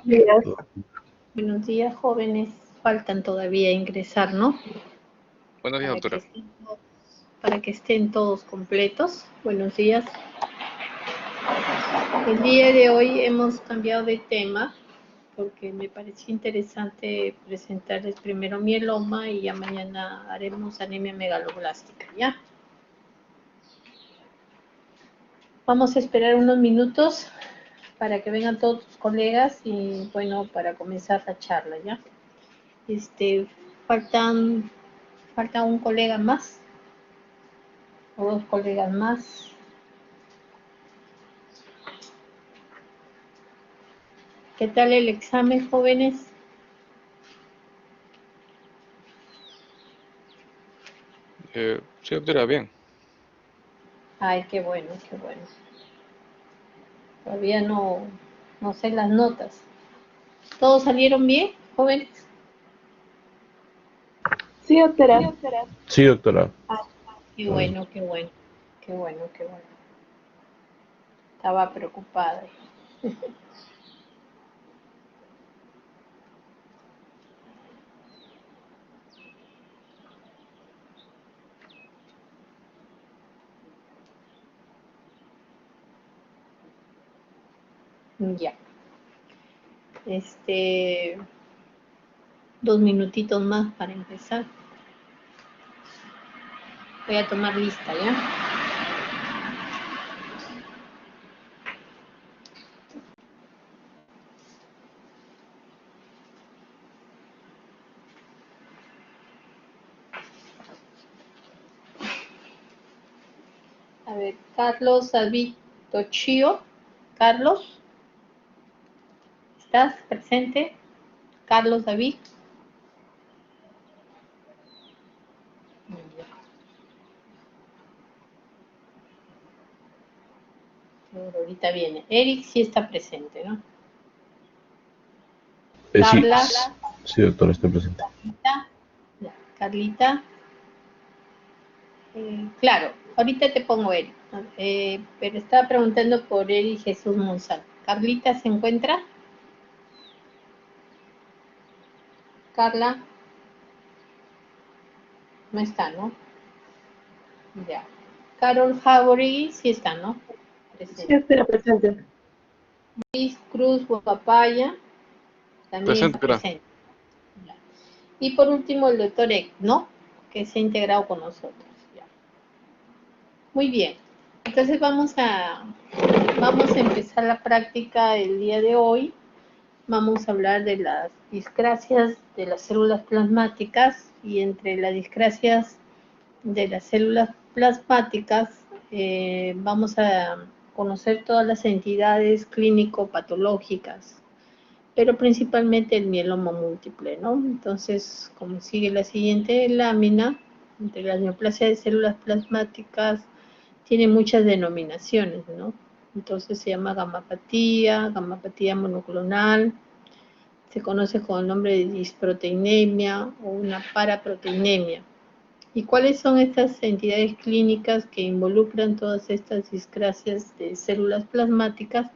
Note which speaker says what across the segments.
Speaker 1: días.
Speaker 2: Buenos días, jóvenes. Faltan todavía ingresar, ¿no?
Speaker 3: Buenos días, doctora.
Speaker 2: Para que estén todos completos. Buenos días. El día de hoy hemos cambiado de tema porque me pareció interesante presentarles primero mieloma y ya mañana haremos anemia megaloblástica, ¿ya? Vamos a esperar unos minutos para que vengan todos tus colegas y, bueno, para comenzar la charla, ¿ya? Falta un colega más o dos colegas más. ¿Qué tal el examen, jóvenes?
Speaker 3: Sí, doctora, bien.
Speaker 2: Ay, qué bueno, qué bueno. Todavía no sé las notas. ¿Todos salieron bien, jóvenes?
Speaker 1: Sí, doctora.
Speaker 4: Sí, doctora.
Speaker 2: Qué bueno, qué bueno, qué bueno, qué bueno. Estaba preocupada. Ya. 2 minutitos más para empezar. Voy a tomar lista, ¿ya? A ver, Carlos David Tochio. Carlos, ¿estás presente? Carlos David. Ahorita viene. Eric sí está presente, ¿no? Carla.
Speaker 4: Sí, doctora, estoy presente.
Speaker 2: Carlita. Ya, Carlita. Claro, ahorita te pongo Eric. Pero estaba preguntando por Eric Jesús Monsalve. ¿Carlita se encuentra? Carla. No está, ¿no? Ya. Carol Jauregui sí está, ¿no?
Speaker 1: Sí, doctora, presente.
Speaker 2: Luis Cruz Guapaya también
Speaker 3: Presente,
Speaker 2: está presente. Ya. Y por último el doctor Ek, ¿no? Que se ha integrado con nosotros. Ya. Muy bien. Entonces vamos a empezar la práctica el día de hoy. Vamos a hablar de las discrasias de las células plasmáticas y entre las discrasias de las células plasmáticas vamos a conocer todas las entidades clínico-patológicas, pero principalmente el mieloma múltiple, ¿no? Entonces, como sigue la siguiente lámina, entre las neoplasias de células plasmáticas tiene muchas denominaciones, ¿no? Entonces se llama gamapatía monoclonal, se conoce con el nombre de disproteinemia o una paraproteinemia. ¿Y cuáles son estas entidades clínicas que involucran todas estas discrasias de células plasmáticas?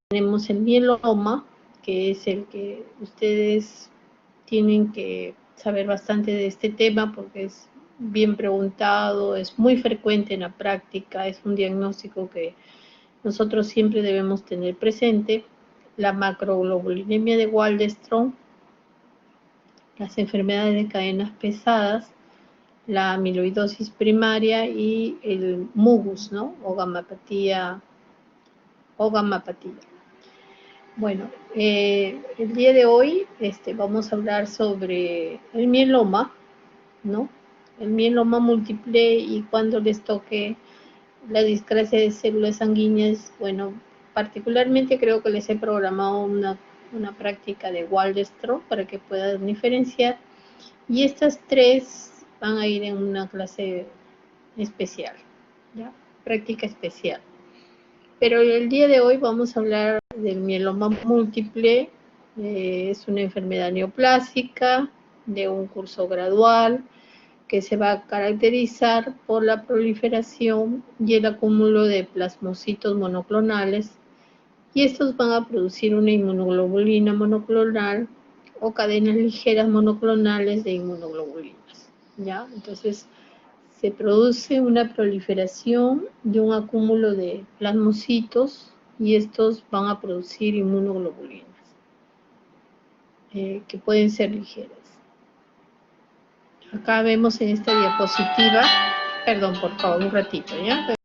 Speaker 2: Tenemos el mieloma, que es el que ustedes tienen que saber bastante de este tema porque es bien preguntado, es muy frecuente en la práctica, es un diagnóstico que nosotros siempre debemos tener presente. La macroglobulinemia de Waldenström, las enfermedades de cadenas pesadas, la amiloidosis primaria y el MUGUS, ¿no? O gamapatía. Bueno, el día de hoy vamos a hablar sobre el mieloma, ¿no? El mieloma múltiple y cuando les toque la discrasia de células sanguíneas, bueno, particularmente creo que les he programado una práctica de Waldenström para que puedan diferenciar. Y estas tres van a ir en una clase especial, ¿ya? Práctica especial. Pero el día de hoy vamos a hablar del mieloma múltiple. Es una enfermedad neoplásica de un curso gradual que se va a caracterizar por la proliferación y el acúmulo de plasmocitos monoclonales y estos van a producir una inmunoglobulina monoclonal o cadenas ligeras monoclonales de inmunoglobulinas, ¿ya? Entonces, se produce una proliferación de un acúmulo de plasmocitos y estos van a producir inmunoglobulinas que pueden ser ligeras. Acá vemos en esta diapositiva, perdón, por favor, un ratito, ¿ya?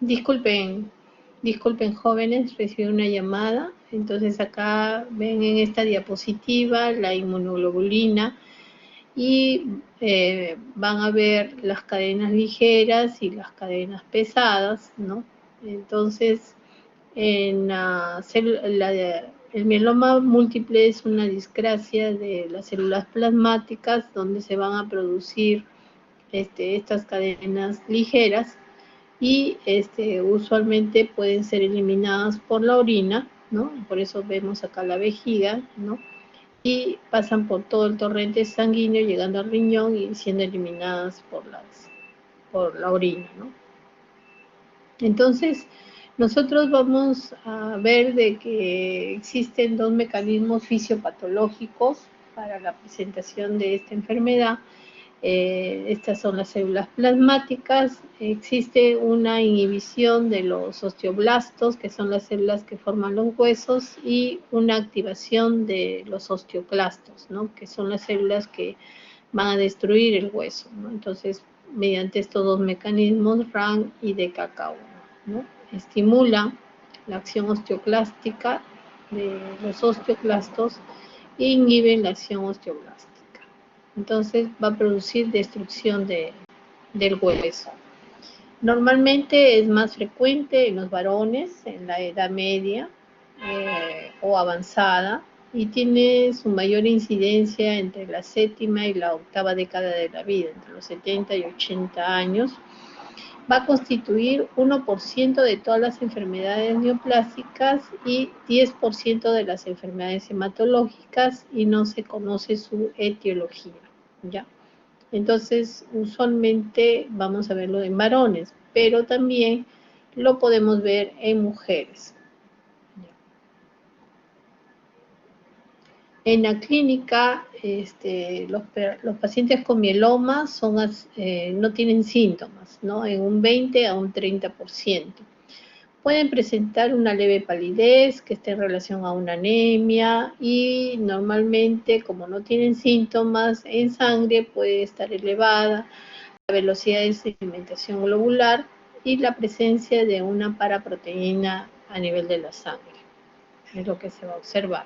Speaker 2: Disculpen, disculpen jóvenes, recibí una llamada. Entonces acá ven en esta diapositiva la inmunoglobulina y van a ver las cadenas ligeras y las cadenas pesadas, ¿no? Entonces, en el mieloma múltiple es una discrasia de las células plasmáticas donde se van a producir estas cadenas ligeras y usualmente pueden ser eliminadas por la orina, ¿no? Por eso vemos acá la vejiga, ¿no? Y pasan por todo el torrente sanguíneo, llegando al riñón y siendo eliminadas por la orina, ¿no? Entonces, nosotros vamos a ver de que existen dos mecanismos fisiopatológicos para la presentación de esta enfermedad. Estas son las células plasmáticas. Existe una inhibición de los osteoblastos, que son las células que forman los huesos, y una activación de los osteoclastos, ¿no? Que son las células que van a destruir el hueso, ¿no? Entonces, mediante estos dos mecanismos, RAN y DKK1, ¿no? Estimula la acción osteoclástica de los osteoclastos e inhiben la acción osteoblástica. Entonces va a producir destrucción del hueso. Normalmente es más frecuente en los varones, en la edad media o avanzada, y tiene su mayor incidencia entre la séptima y la octava década de la vida, entre los 70 y 80 años. Va a constituir 1% de todas las enfermedades neoplásicas y 10% de las enfermedades hematológicas, y no se conoce su etiología, ¿ya? Entonces, usualmente vamos a verlo en varones, pero también lo podemos ver en mujeres. En la clínica, los pacientes con mieloma no tienen síntomas, ¿no? En un 20 a un 30%. Pueden presentar una leve palidez que esté en relación a una anemia, y normalmente, como no tienen síntomas, en sangre puede estar elevada la velocidad de sedimentación globular y la presencia de una paraproteína a nivel de la sangre. Es lo que se va a observar.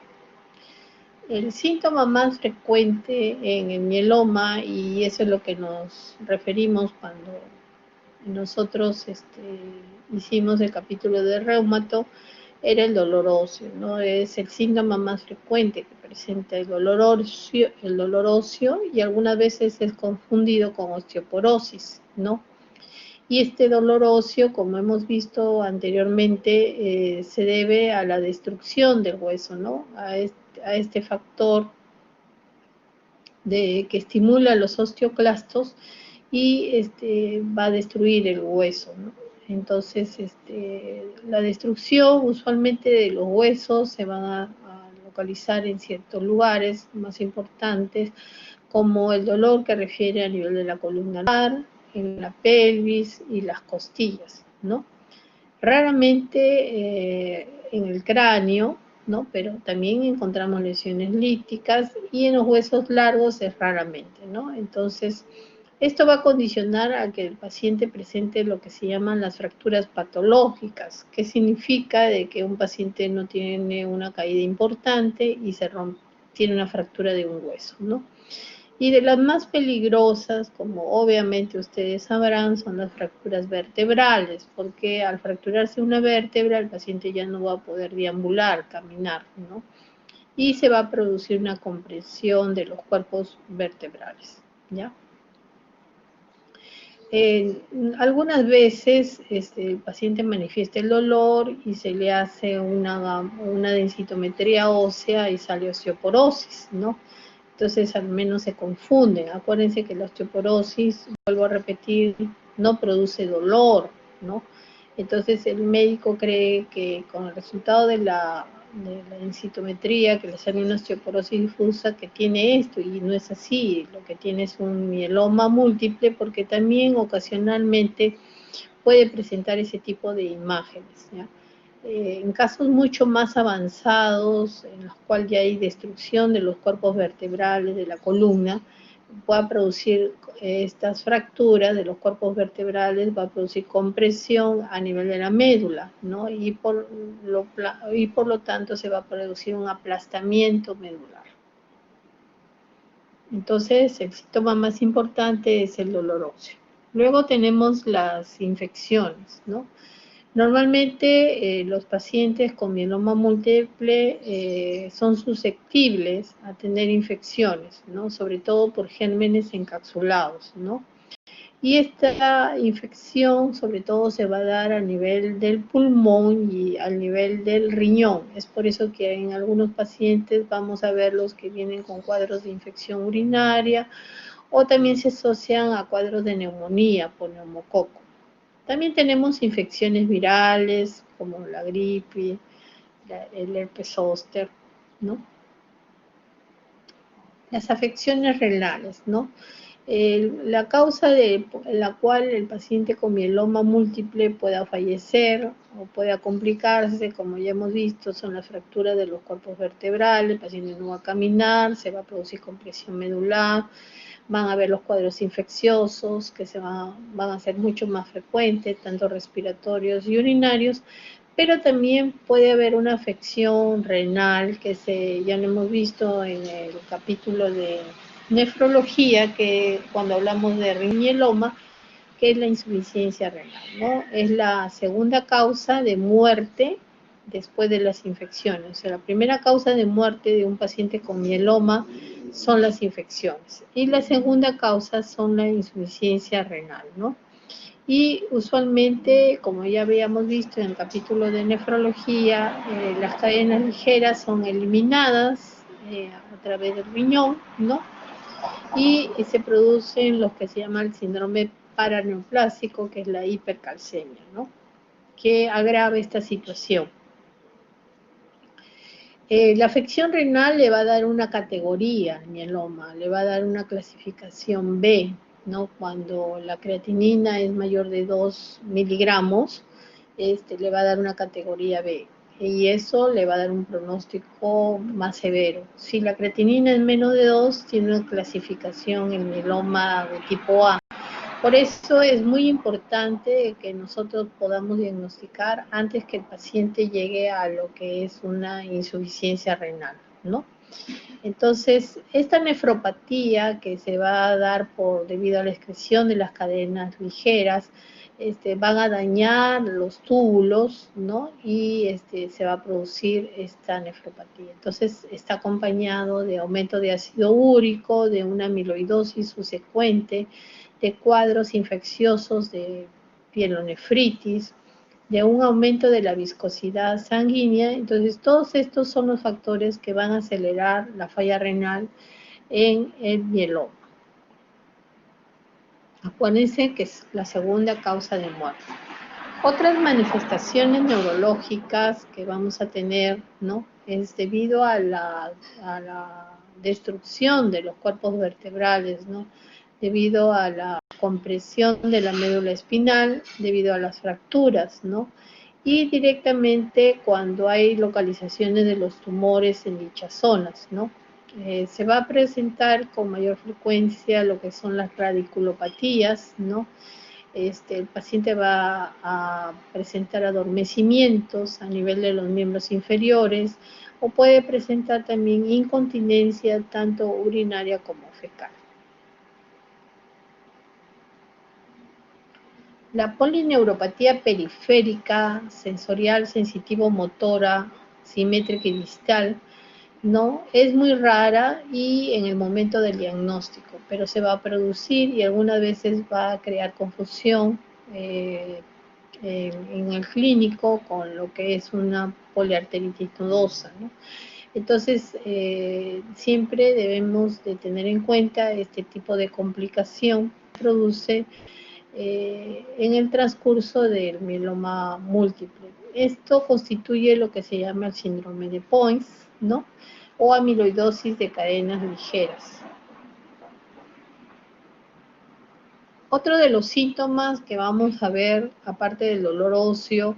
Speaker 2: El síntoma más frecuente en el mieloma, y eso es lo que nos referimos cuando nosotros hicimos el capítulo de reumato, era el dolor óseo, ¿no? Es el síntoma más frecuente que presenta el dolor óseo, y algunas veces es confundido con osteoporosis, ¿no? Y este dolor óseo, como hemos visto anteriormente, se debe a la destrucción del hueso, ¿no? A este factor que estimula los osteoclastos y va a destruir el hueso, ¿no? Entonces, la destrucción usualmente de los huesos se va a localizar en ciertos lugares más importantes, como el dolor que refiere a nivel de la columna lumbar, en la pelvis y las costillas, ¿no? Raramente en el cráneo, ¿no? Pero también encontramos lesiones líticas, y en los huesos largos es raramente, ¿no? Entonces, esto va a condicionar a que el paciente presente lo que se llaman las fracturas patológicas, que significa de que un paciente no tiene una caída importante y tiene una fractura de un hueso, ¿no? Y de las más peligrosas, como obviamente ustedes sabrán, son las fracturas vertebrales, porque al fracturarse una vértebra, el paciente ya no va a poder deambular, caminar, ¿no? Y se va a producir una compresión de los cuerpos vertebrales, ¿ya? Algunas veces el paciente manifiesta el dolor y se le hace una densitometría ósea y sale osteoporosis, ¿no? Entonces al menos se confunden. Acuérdense que la osteoporosis, vuelvo a repetir, no produce dolor, ¿no? Entonces el médico cree que con el resultado de la densitometría, que le sale una osteoporosis difusa, que tiene esto, y no es así. Lo que tiene es un mieloma múltiple, porque también ocasionalmente puede presentar ese tipo de imágenes, ¿ya? En casos mucho más avanzados, en los cuales ya hay destrucción de los cuerpos vertebrales, de la columna, pueda producir estas fracturas de los cuerpos vertebrales, va a producir compresión a nivel de la médula, ¿no? Y por lo tanto se va a producir un aplastamiento medular. Entonces, el síntoma más importante es el dolor óseo. Luego tenemos las infecciones, ¿no? Normalmente los pacientes con mieloma múltiple son susceptibles a tener infecciones, ¿no? Sobre todo por gérmenes encapsulados, ¿no? Y esta infección sobre todo se va a dar a nivel del pulmón y al nivel del riñón. Es por eso que en algunos pacientes vamos a ver los que vienen con cuadros de infección urinaria o también se asocian a cuadros de neumonía por neumococo. También tenemos infecciones virales como la gripe, el herpes zóster, ¿no? Las afecciones renales, ¿no? La causa de la cual el paciente con mieloma múltiple pueda fallecer o pueda complicarse, como ya hemos visto, son las fracturas de los cuerpos vertebrales, el paciente no va a caminar, se va a producir compresión medular, van a haber los cuadros infecciosos que van a ser mucho más frecuentes, tanto respiratorios y urinarios, pero también puede haber una afección renal que ya lo hemos visto en el capítulo de nefrología, que cuando hablamos de riñeloma, que es la insuficiencia renal, ¿no? Es la segunda causa de muerte después de las infecciones. O sea, la primera causa de muerte de un paciente con mieloma son las infecciones y la segunda causa son la insuficiencia renal, ¿no? Y usualmente, como ya habíamos visto en el capítulo de nefrología, las cadenas ligeras son eliminadas a través del riñón, ¿no? Y se producen lo que se llama el síndrome paraneoplásico, que es la hipercalcemia, ¿no? Que agrava esta situación. La afección renal le va a dar una categoría al mieloma, le va a dar una clasificación B, ¿no? Cuando la creatinina es mayor de 2 miligramos, le va a dar una categoría B. Y eso le va a dar un pronóstico más severo. Si la creatinina es menos de 2, tiene una clasificación en mieloma de tipo A. Por eso es muy importante que nosotros podamos diagnosticar antes que el paciente llegue a lo que es una insuficiencia renal, ¿no? Entonces, esta nefropatía que se va a dar debido a la excreción de las cadenas ligeras, van a dañar los túbulos, ¿no? Y se va a producir esta nefropatía. Entonces, está acompañado de aumento de ácido úrico, de una amiloidosis subsecuente, de cuadros infecciosos de pielonefritis, de un aumento de la viscosidad sanguínea. Entonces, todos estos son los factores que van a acelerar la falla renal en el mieloma. Acuérdense que es la segunda causa de muerte. Otras manifestaciones neurológicas que vamos a tener, ¿no? Es debido a la destrucción de los cuerpos vertebrales, ¿no? Debido a la compresión de la médula espinal, debido a las fracturas, ¿no? Y directamente cuando hay localizaciones de los tumores en dichas zonas, ¿no? Se va a presentar con mayor frecuencia lo que son las radiculopatías, ¿no? El paciente va a presentar adormecimientos a nivel de los miembros inferiores o puede presentar también incontinencia tanto urinaria como fecal. La polineuropatía periférica, sensorial, sensitivo-motora, simétrica y distal, ¿no? Es muy rara y en el momento del diagnóstico, pero se va a producir y algunas veces va a crear confusión en el clínico con lo que es una poliarteritis nodosa, ¿no? Entonces, siempre debemos de tener en cuenta este tipo de complicación que produce en el transcurso del mieloma múltiple. Esto constituye lo que se llama el síndrome de Points, ¿no? O amiloidosis de cadenas ligeras. Otro de los síntomas que vamos a ver, aparte del dolor óseo,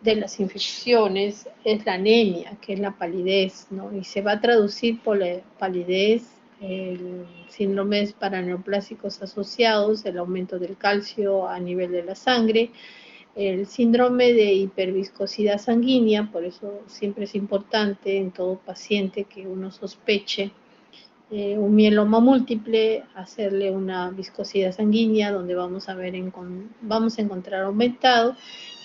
Speaker 2: de las infecciones, es la anemia, que es la palidez, ¿no? Y se va a traducir por la palidez el síndromes paraneoplásicos asociados, el aumento del calcio a nivel de la sangre, el síndrome de hiperviscosidad sanguínea, por eso siempre es importante en todo paciente que uno sospeche un mieloma múltiple, hacerle una viscosidad sanguínea donde vamos a encontrar aumentado,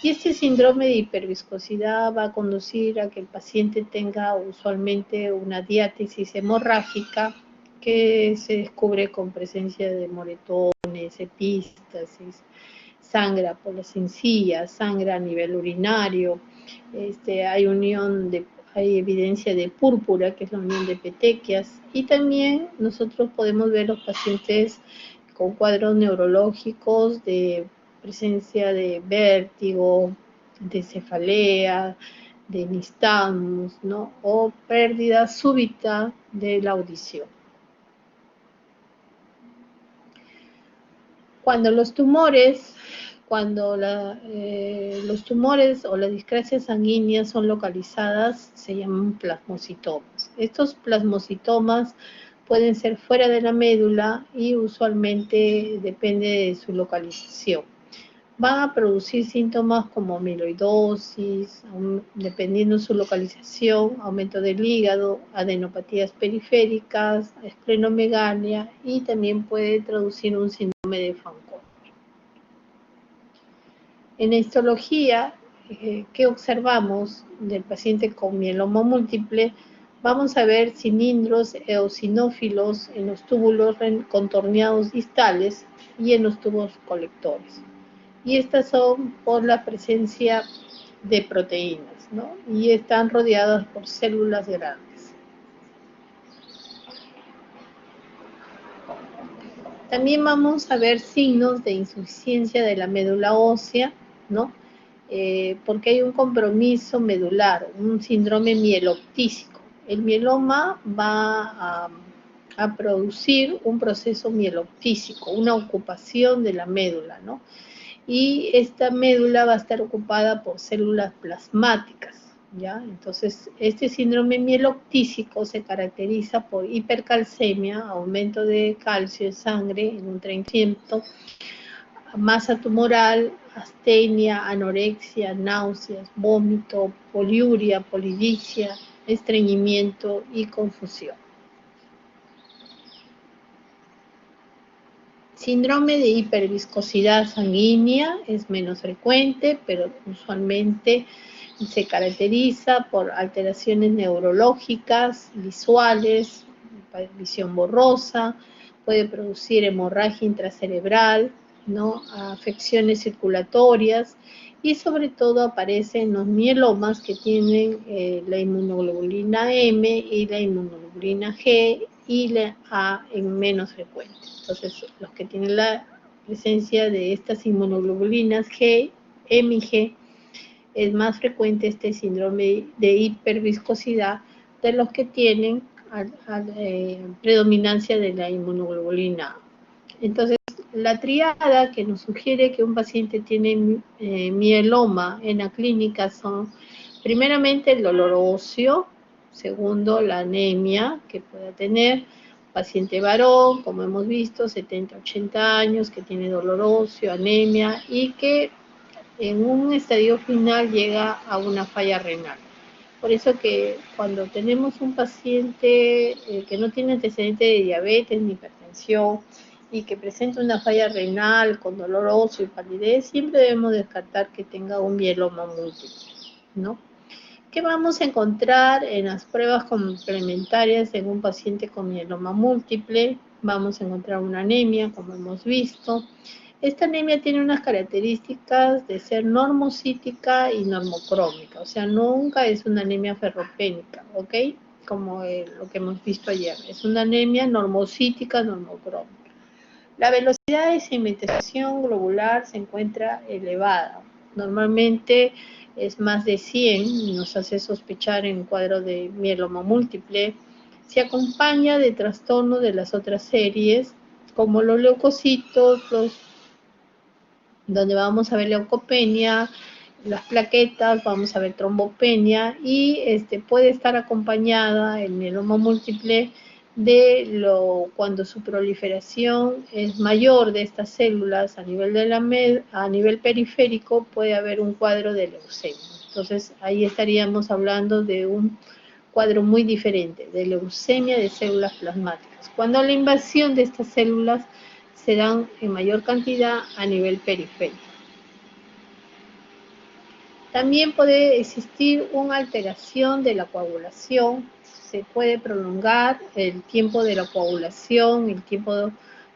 Speaker 2: y este síndrome de hiperviscosidad va a conducir a que el paciente tenga usualmente una diátesis hemorrágica que se descubre con presencia de moretones, epístasis, sangra por las encías, sangra a nivel urinario, hay evidencia de púrpura, que es la unión de petequias, y también nosotros podemos ver los pacientes con cuadros neurológicos de presencia de vértigo, de cefalea, de nistagmus, ¿no? O pérdida súbita de la audición. Cuando los tumores o las discrasias sanguíneas son localizadas, se llaman plasmocitomas. Estos plasmocitomas pueden ser fuera de la médula y usualmente depende de su localización. Van a producir síntomas como amiloidosis, dependiendo de su localización, aumento del hígado, adenopatías periféricas, esplenomegalia, y también puede traducir un síndrome de Fanconi. En la histología, ¿qué observamos del paciente con mieloma múltiple? Vamos a ver cilindros eosinófilos en los túbulos contorneados distales y en los tubos colectores. Y estas son por la presencia de proteínas, ¿no? Y están rodeadas por células grandes. También vamos a ver signos de insuficiencia de la médula ósea, ¿no? Porque hay un compromiso medular, un síndrome mieloptísico. El mieloma va a producir un proceso mieloptísico, una ocupación de la médula, ¿no? Y esta médula va a estar ocupada por células plasmáticas, ¿ya? Entonces, este síndrome mieloptísico se caracteriza por hipercalcemia, aumento de calcio en sangre en un 30%, masa tumoral, astenia, anorexia, náuseas, vómito, poliuria, polidipsia, estreñimiento y confusión. Síndrome de hiperviscosidad sanguínea es menos frecuente, pero usualmente se caracteriza por alteraciones neurológicas, visuales, visión borrosa, puede producir hemorragia intracerebral, ¿no? Afecciones circulatorias, y sobre todo aparecen los mielomas que tienen la inmunoglobulina M y la inmunoglobulina G y la A en menos frecuente. Entonces, los que tienen la presencia de estas inmunoglobulinas G, M y G, es más frecuente este síndrome de hiperviscosidad de los que tienen predominancia de la inmunoglobulina A. Entonces, la triada que nos sugiere que un paciente tiene mieloma en la clínica son, primeramente, el dolor óseo, segundo, la anemia que pueda tener, paciente varón, como hemos visto, 70, 80 años, que tiene dolor óseo, anemia, y que en un estadio final llega a una falla renal. Por eso que cuando tenemos un paciente que no tiene antecedente de diabetes ni hipertensión y que presenta una falla renal con dolor óseo y palidez, siempre debemos descartar que tenga un mieloma múltiple, ¿no? ¿Qué vamos a encontrar en las pruebas complementarias en un paciente con mieloma múltiple? Vamos a encontrar una anemia, como hemos visto. Esta anemia tiene unas características de ser normocítica y normocrómica, o sea, nunca es una anemia ferropénica, ¿ok? Como lo que hemos visto ayer. Es una anemia normocítica, normocrómica. La velocidad de sedimentación globular se encuentra elevada. Normalmente es más de 100 y nos hace sospechar en cuadro de mieloma múltiple. Se acompaña de trastornos de las otras series, como los leucocitos, donde vamos a ver leucopenia, las plaquetas, vamos a ver trombopenia, y puede estar acompañada el mieloma múltiple cuando su proliferación es mayor de estas células a nivel a nivel periférico, puede haber un cuadro de leucemia. Entonces, ahí estaríamos hablando de un cuadro muy diferente, de leucemia de células plasmáticas, cuando la invasión de estas células se dan en mayor cantidad a nivel periférico. También puede existir una alteración de la coagulación, se puede prolongar el tiempo de la coagulación, el tiempo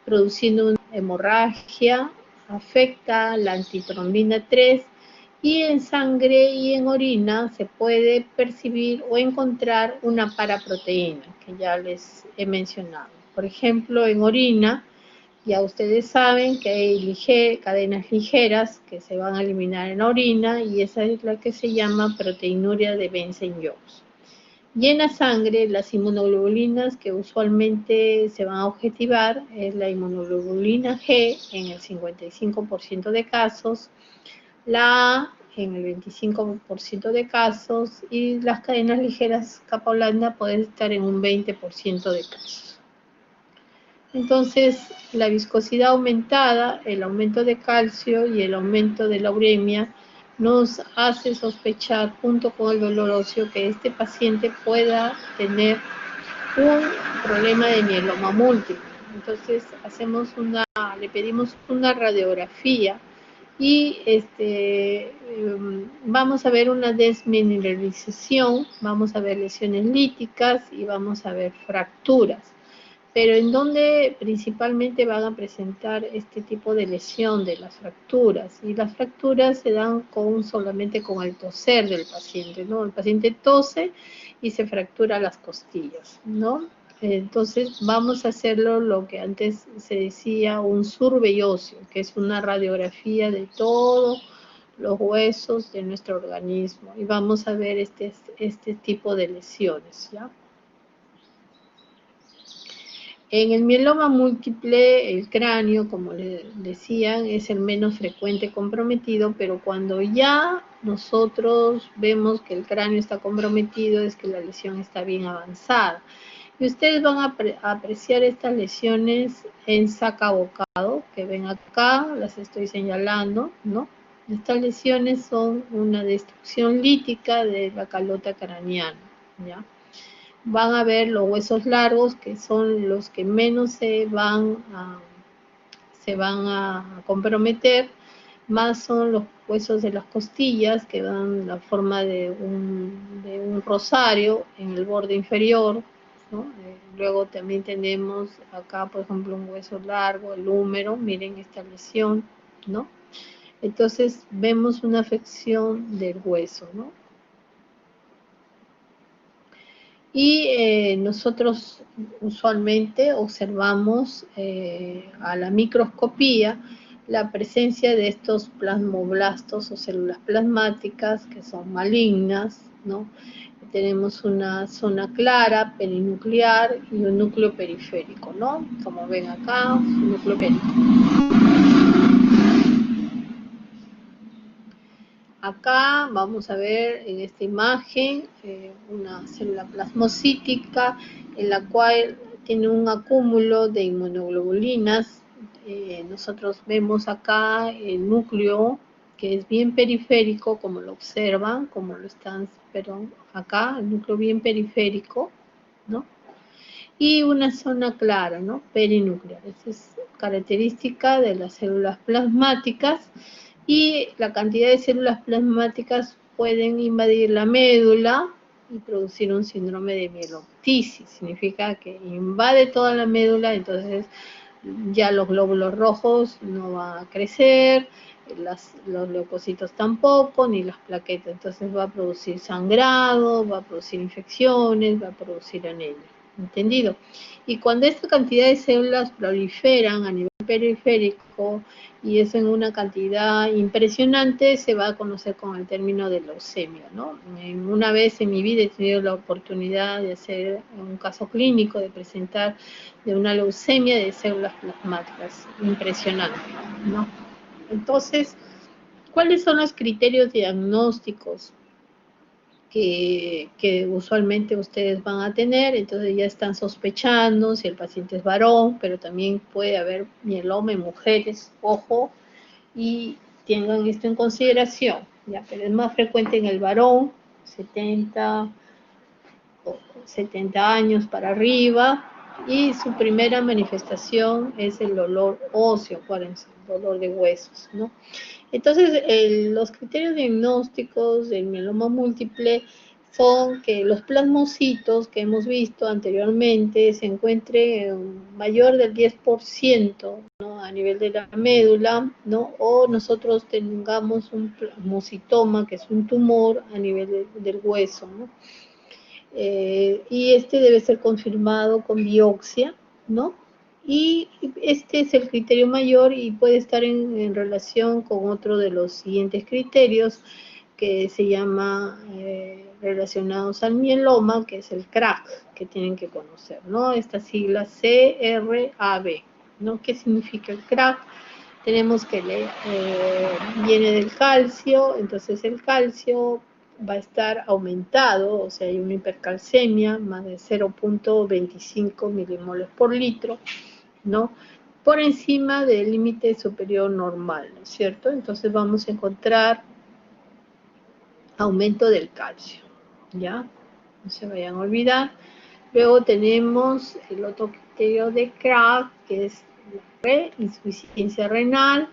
Speaker 2: produciendo una hemorragia, afecta la antitrombina 3 y en sangre y en orina se puede percibir o encontrar una paraproteína que ya les he mencionado. Por ejemplo, en orina, ya ustedes saben que hay cadenas ligeras que se van a eliminar en la orina y esa es la que se llama proteinuria de Benzen-Jones. Y en la sangre, las inmunoglobulinas que usualmente se van a objetivar es la inmunoglobulina G en el 55% de casos, la A en el 25% de casos y las cadenas ligeras capa blanda pueden estar en un 20% de casos. Entonces, la viscosidad aumentada, el aumento de calcio y el aumento de la uremia nos hace sospechar, junto con el dolor óseo, que este paciente pueda tener un problema de mieloma múltiple. Entonces, le pedimos una radiografía y vamos a ver una desmineralización, vamos a ver lesiones líticas y vamos a ver fracturas. Pero en donde principalmente van a presentar este tipo de lesión de las fracturas. Y las fracturas se dan solamente con el toser del paciente, ¿no? El paciente tose y se fractura las costillas, ¿no? Entonces vamos a hacerlo lo que antes se decía un survey óseo, que es una radiografía de todos los huesos de nuestro organismo. Y vamos a ver este tipo de lesiones, ¿ya? En el mieloma múltiple, el cráneo, como les decían, es el menos frecuente comprometido, pero cuando ya nosotros vemos que el cráneo está comprometido, es que la lesión está bien avanzada. Y ustedes van a apreciar estas lesiones en saca bocado, que ven acá, las estoy señalando, ¿no? Estas lesiones son una destrucción lítica de la calota craneana, ¿ya? Van a ver los huesos largos, que son los que menos se van a comprometer, más son los huesos de las costillas, que dan la forma de un rosario en el borde inferior, ¿no? Luego también tenemos acá, por ejemplo, un hueso largo, el húmero, miren esta lesión, ¿no? Entonces vemos una afección del hueso, ¿no? Y nosotros usualmente observamos a la microscopía la presencia de estos plasmoblastos o células plasmáticas que son malignas, ¿no? Tenemos una zona clara, perinuclear y un núcleo periférico, ¿no? Como ven acá, un núcleo periférico. Acá vamos a ver en esta imagen una célula plasmocítica en la cual tiene un acúmulo de inmunoglobulinas. Nosotros vemos acá el núcleo que es bien periférico, como lo observan, como lo están, pero acá el núcleo bien periférico, ¿no? Y una zona clara, ¿no? Perinuclear. Esa es característica de las células plasmáticas. Y la cantidad de células plasmáticas pueden invadir la médula y producir un síndrome de mieloptisis. Significa que invade toda la médula, entonces ya los glóbulos rojos no van a crecer, los leucocitos tampoco, ni las plaquetas. Entonces va a producir sangrado, va a producir infecciones, va a producir anemia. ¿Entendido? Y cuando esta cantidad de células proliferan a nivel periférico y es en una cantidad impresionante, se va a conocer con el término de leucemia, ¿no? Una vez en mi vida he tenido la oportunidad de hacer un caso clínico, de presentar de una leucemia de células plasmáticas, impresionante, ¿no? Entonces, ¿cuáles son los criterios diagnósticos que usualmente ustedes van a tener, entonces ya están sospechando si el paciente es varón, pero también puede haber mieloma en mujeres, ojo, y tengan esto en consideración, ya, pero es más frecuente en el varón, 70 o 70 años para arriba, y su primera manifestación es el dolor óseo, acuérdense, el dolor de huesos, ¿no? Entonces, los criterios diagnósticos del mieloma múltiple son que los plasmocitos que hemos visto anteriormente se encuentren mayor del 10%, ¿no? A nivel de la médula, ¿no? O nosotros tengamos un plasmocitoma, que es un tumor a nivel del hueso, ¿no? Y este debe ser confirmado con biopsia, ¿no? Y este es el criterio mayor y puede estar en relación con otro de los siguientes criterios que se llama relacionados al mieloma, que es el CRAB, que tienen que conocer, ¿no? Esta sigla CRAB, ¿no? ¿Qué significa el CRAB? Tenemos que viene del calcio, entonces el calcio va a estar aumentado, o sea, hay una hipercalcemia, más de 0.25 milimoles por litro, ¿no? Por encima del límite superior normal, ¿no es cierto? Entonces vamos a encontrar aumento del calcio, ¿ya? No se vayan a olvidar. Luego tenemos el otro criterio de CRAB, que es la insuficiencia renal.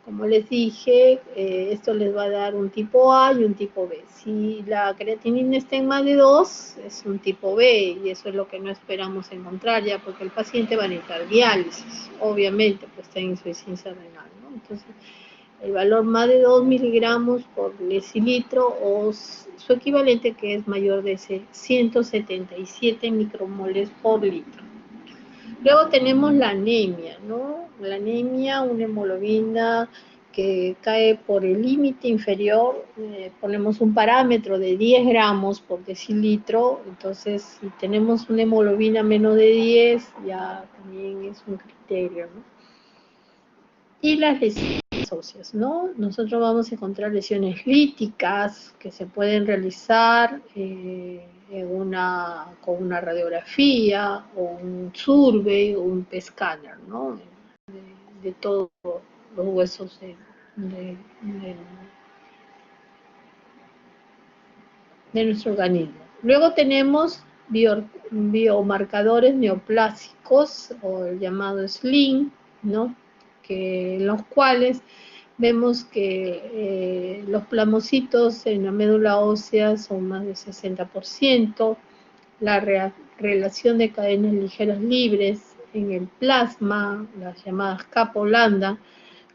Speaker 2: Como les dije, esto les va a dar un tipo A y un tipo B. Si la creatinina está en más de 2, es un tipo B, y eso es lo que no esperamos encontrar ya, porque el paciente va a necesitar diálisis, obviamente, pues está en insuficiencia renal, ¿no? Entonces, el valor más de 2 miligramos por decilitro o su equivalente, que es mayor de 177 micromoles por litro. Luego tenemos la anemia, ¿no? La anemia, una hemoglobina que cae por el límite inferior, ponemos un parámetro de 10 gramos por decilitro, entonces si tenemos una hemoglobina menos de 10, ya también es un criterio, ¿no? Y las lesiones óseas, ¿no? Nosotros vamos a encontrar lesiones líticas que se pueden realizar con una radiografía o un survey o un PET-scanner, ¿no? De todos los huesos de nuestro organismo. Luego tenemos biomarcadores neoplásicos, o el llamado SLIM, ¿no? En los cuales vemos que los plasmocitos en la médula ósea son más del 60%, la relación de cadenas ligeras libres en el plasma, las llamadas capa blanda,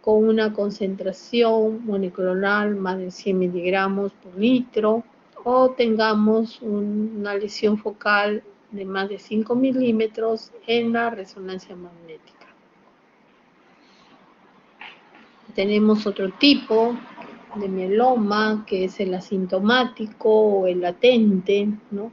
Speaker 2: con una concentración monoclonal más de 100 miligramos por litro, o tengamos una lesión focal de más de 5 milímetros en la resonancia magnética. Tenemos otro tipo de mieloma, que es el asintomático o el latente, ¿no?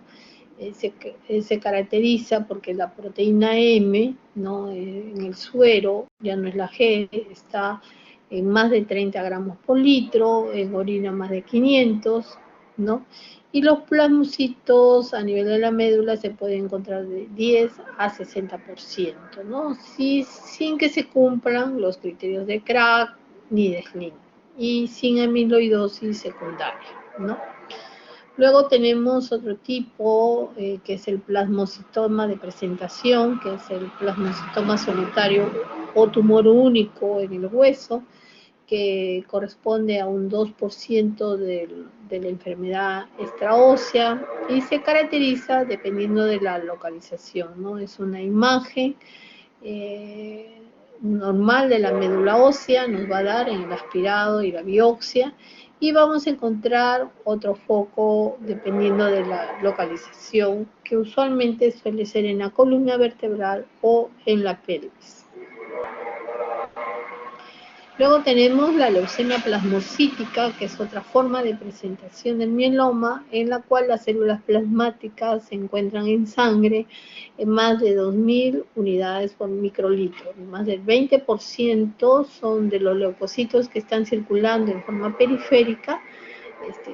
Speaker 2: Se caracteriza porque la proteína M, ¿no? En el suero, ya no es la G, está en más de 30 gramos por litro, en orina más de 500, ¿no? Y los plasmocitos a nivel de la médula se pueden encontrar de 10 a 60%, ¿no? Sin que se cumplan los criterios de CRAB ni de SLIM, y sin amiloidosis secundaria, ¿no? Luego tenemos otro tipo, que es el plasmocitoma de presentación, que es el plasmocitoma solitario o tumor único en el hueso, que corresponde a un 2% de la enfermedad extraósea y se caracteriza dependiendo de la localización, ¿no? Es una imagen normal de la médula ósea, nos va a dar en el aspirado y la biopsia, y vamos a encontrar otro foco dependiendo de la localización, que usualmente suele ser en la columna vertebral o en la pelvis. Luego tenemos la leucemia plasmocítica, que es otra forma de presentación del mieloma, en la cual las células plasmáticas se encuentran en sangre en más de 2.000 unidades por microlitro. Más del 20% son de los leucocitos que están circulando en forma periférica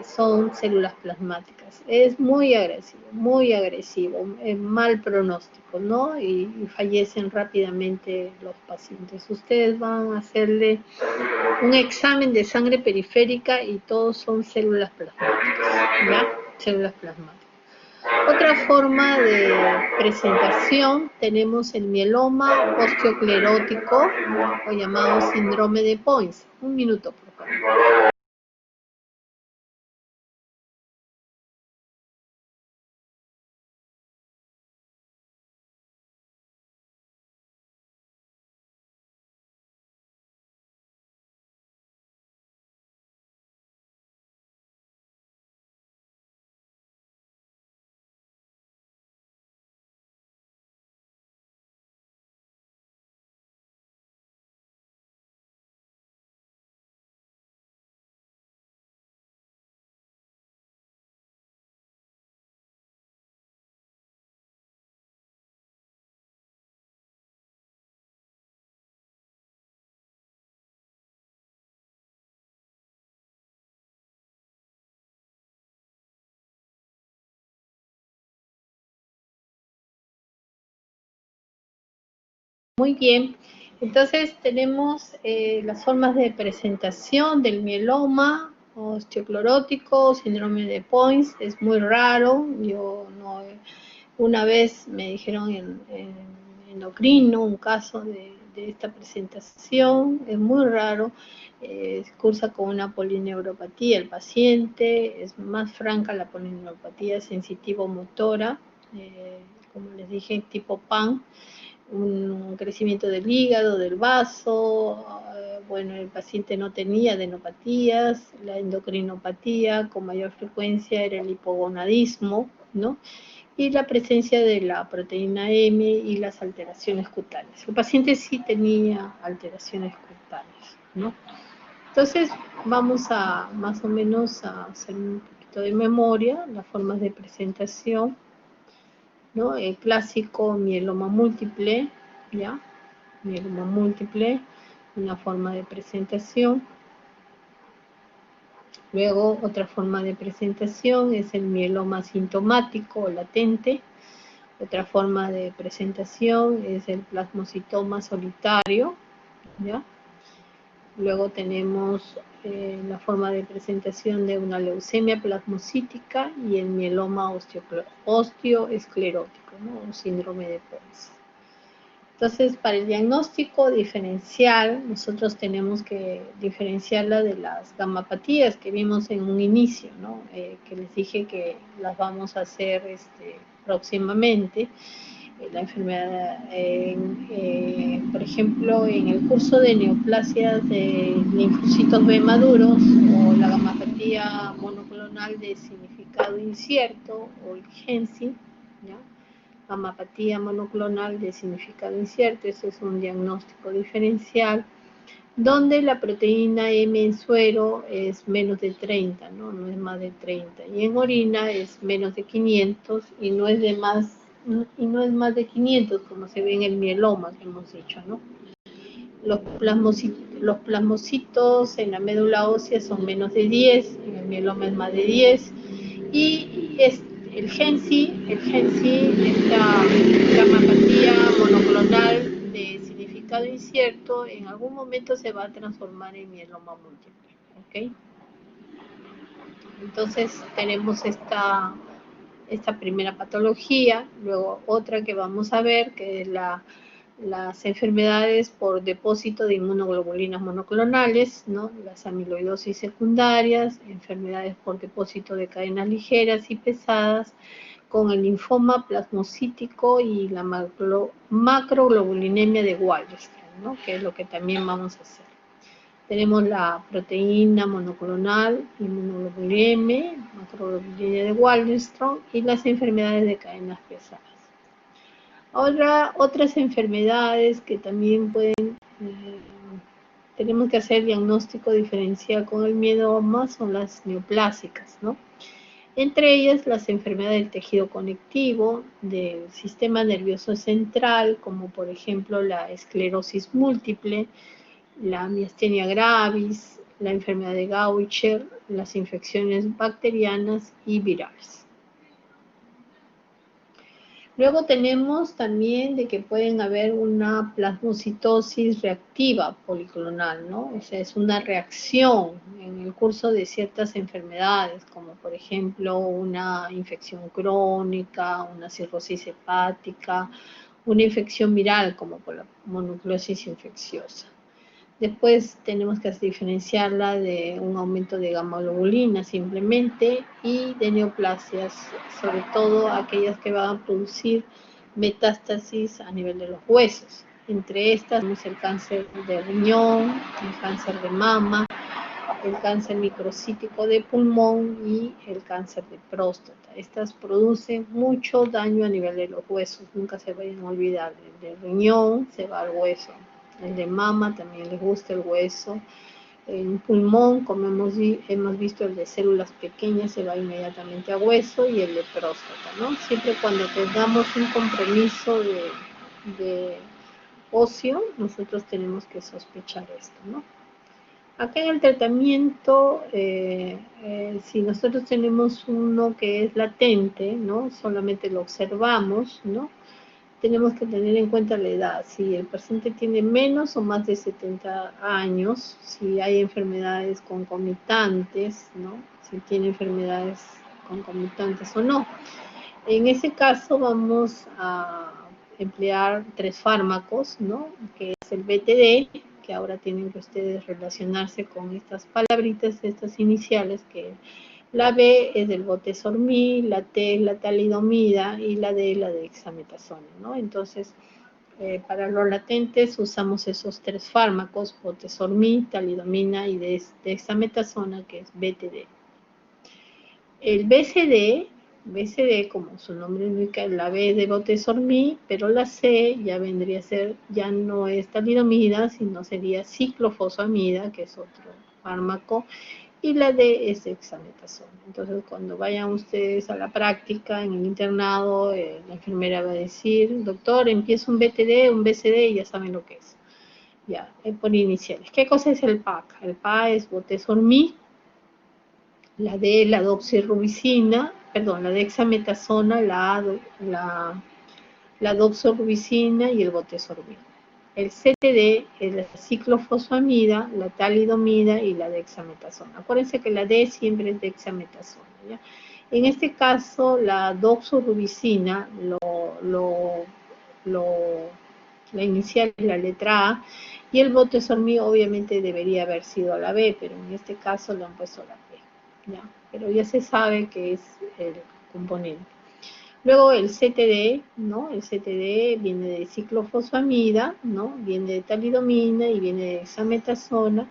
Speaker 2: son células plasmáticas. Es muy agresivo, mal pronóstico, ¿no? Y fallecen rápidamente los pacientes. Ustedes van a hacerle un examen de sangre periférica y todos son células plasmáticas, ¿ya? Células plasmáticas. Otra forma de presentación tenemos el mieloma osteoclerótico o llamado síndrome de Points. Un minuto, por favor. Muy bien, entonces tenemos las formas de presentación del mieloma osteoclerótico, síndrome de Points. Es muy raro. Yo no, una vez me dijeron en endocrino un caso de esta presentación. Es muy raro. Cursa con una polineuropatía el paciente. Es más franca la polineuropatía sensitivo-motora, como les dije, tipo PAN. Un crecimiento del hígado, del vaso. Bueno, el paciente no tenía adenopatías. La endocrinopatía con mayor frecuencia era el hipogonadismo, ¿no? Y la presencia de la proteína M y las alteraciones cutáneas. El paciente sí tenía alteraciones cutáneas, ¿no? Entonces vamos a más o menos a hacer un poquito de memoria, las formas de presentación, ¿no? El clásico mieloma múltiple, ¿ya? Mieloma múltiple, una forma de presentación. Luego, otra forma de presentación es el mieloma sintomático o latente. Otra forma de presentación es el plasmocitoma solitario, ¿ya? Luego tenemos la forma de presentación de una leucemia plasmocítica y el mieloma osteoesclerótico, ¿no? Un síndrome de Points. Entonces, para el diagnóstico diferencial, nosotros tenemos que diferenciarla de las gamapatías que vimos en un inicio, ¿no? Que les dije que las vamos a hacer próximamente. La enfermedad, por ejemplo, en el curso de neoplasias de linfocitos B maduros o la gamapatía monoclonal de significado incierto o el GENSI, ¿ya? Gamapatía monoclonal de significado incierto, ese es un diagnóstico diferencial, donde la proteína M en suero es menos de 30, ¿no? No es más de 30, y en orina es menos de 500 y no es más de 500 como se ve en el mieloma que hemos dicho, ¿no? Los plasmocitos en la médula ósea son menos de 10, en el mieloma es más de 10, y el GENSI, esta gamapatía monoclonal de significado incierto, en algún momento se va a transformar en mieloma múltiple, ¿ok? Entonces tenemos esta primera patología. Luego otra que vamos a ver, que es las enfermedades por depósito de inmunoglobulinas monoclonales, ¿no? Las amiloidosis secundarias, enfermedades por depósito de cadenas ligeras y pesadas, con el linfoma plasmocítico y la macroglobulinemia de Waldenström, ¿no? Que es lo que también vamos a hacer. Tenemos la proteína monoclonal, inmunoglobulina M, macroglobulinemia de Waldenström y las enfermedades de cadenas pesadas. Otras enfermedades que también pueden, tenemos que hacer diagnóstico diferencial con el mieloma son las neoplásicas, ¿no? Entre ellas las enfermedades del tejido conectivo, del sistema nervioso central, como por ejemplo la esclerosis múltiple, la miastenia gravis, la enfermedad de Gaucher, las infecciones bacterianas y virales. Luego tenemos también de que pueden haber una plasmocitosis reactiva policlonal, ¿no? O sea, es una reacción en el curso de ciertas enfermedades, como por ejemplo una infección crónica, una cirrosis hepática, una infección viral como por la mononucleosis infecciosa. Después tenemos que diferenciarla de un aumento de gamma-globulina simplemente y de neoplasias, sobre todo aquellas que van a producir metástasis a nivel de los huesos. Entre estas tenemos el cáncer de riñón, el cáncer de mama, el cáncer microcítico de pulmón y el cáncer de próstata. Estas producen mucho daño a nivel de los huesos, nunca se vayan a olvidar, el de riñón se va al hueso. El de mama también les gusta el hueso. En pulmón, como hemos visto, el de células pequeñas se va inmediatamente a hueso y el de próstata, ¿no? Siempre cuando tengamos un compromiso de óseo, nosotros tenemos que sospechar esto, ¿no? Acá en el tratamiento, si nosotros tenemos uno que es latente, ¿no? Solamente lo observamos, ¿no? Tenemos que tener en cuenta la edad, si el paciente tiene menos o más de 70 años, si hay enfermedades concomitantes, ¿no? Si tiene enfermedades concomitantes o no. En ese caso vamos a emplear 3 fármacos, ¿no? Que es el BTD, que ahora tienen que ustedes relacionarse con estas palabritas, estas iniciales, que la B es del botesormil, la T es la talidomida y la D es la dexametasona, ¿no? Entonces, para los latentes usamos esos 3 fármacos, botesormil, talidomina y dexametasona, que es BTD. El BCD, como su nombre indica, la B es de botesormil, pero la C ya vendría a ser, ya no es talidomida, sino sería ciclofosfamida, que es otro fármaco, y la D es dexametasona. Entonces, cuando vayan ustedes a la práctica, en el internado, la enfermera va a decir, doctor, empieza un BTD, un BCD, y ya saben lo que es. Ya, por iniciales. ¿Qué cosa es el PAC? El PAC es botesormil, la D es la doxirubicina, perdón, la dexametasona, la doxorubicina y el botesormil. El CTD es la ciclofosfamida, la talidomida y la dexametasona. Acuérdense que la D siempre es dexametasona, ¿ya? En este caso, la doxorubicina, la inicial es la letra A, y el botesormil obviamente debería haber sido la B, pero en este caso lo han puesto la B, ¿ya? Pero ya se sabe que es el componente. Luego el CTD, ¿no? El CTD viene de ciclofosfamida, ¿no? Viene de talidomina y viene de dexametasona,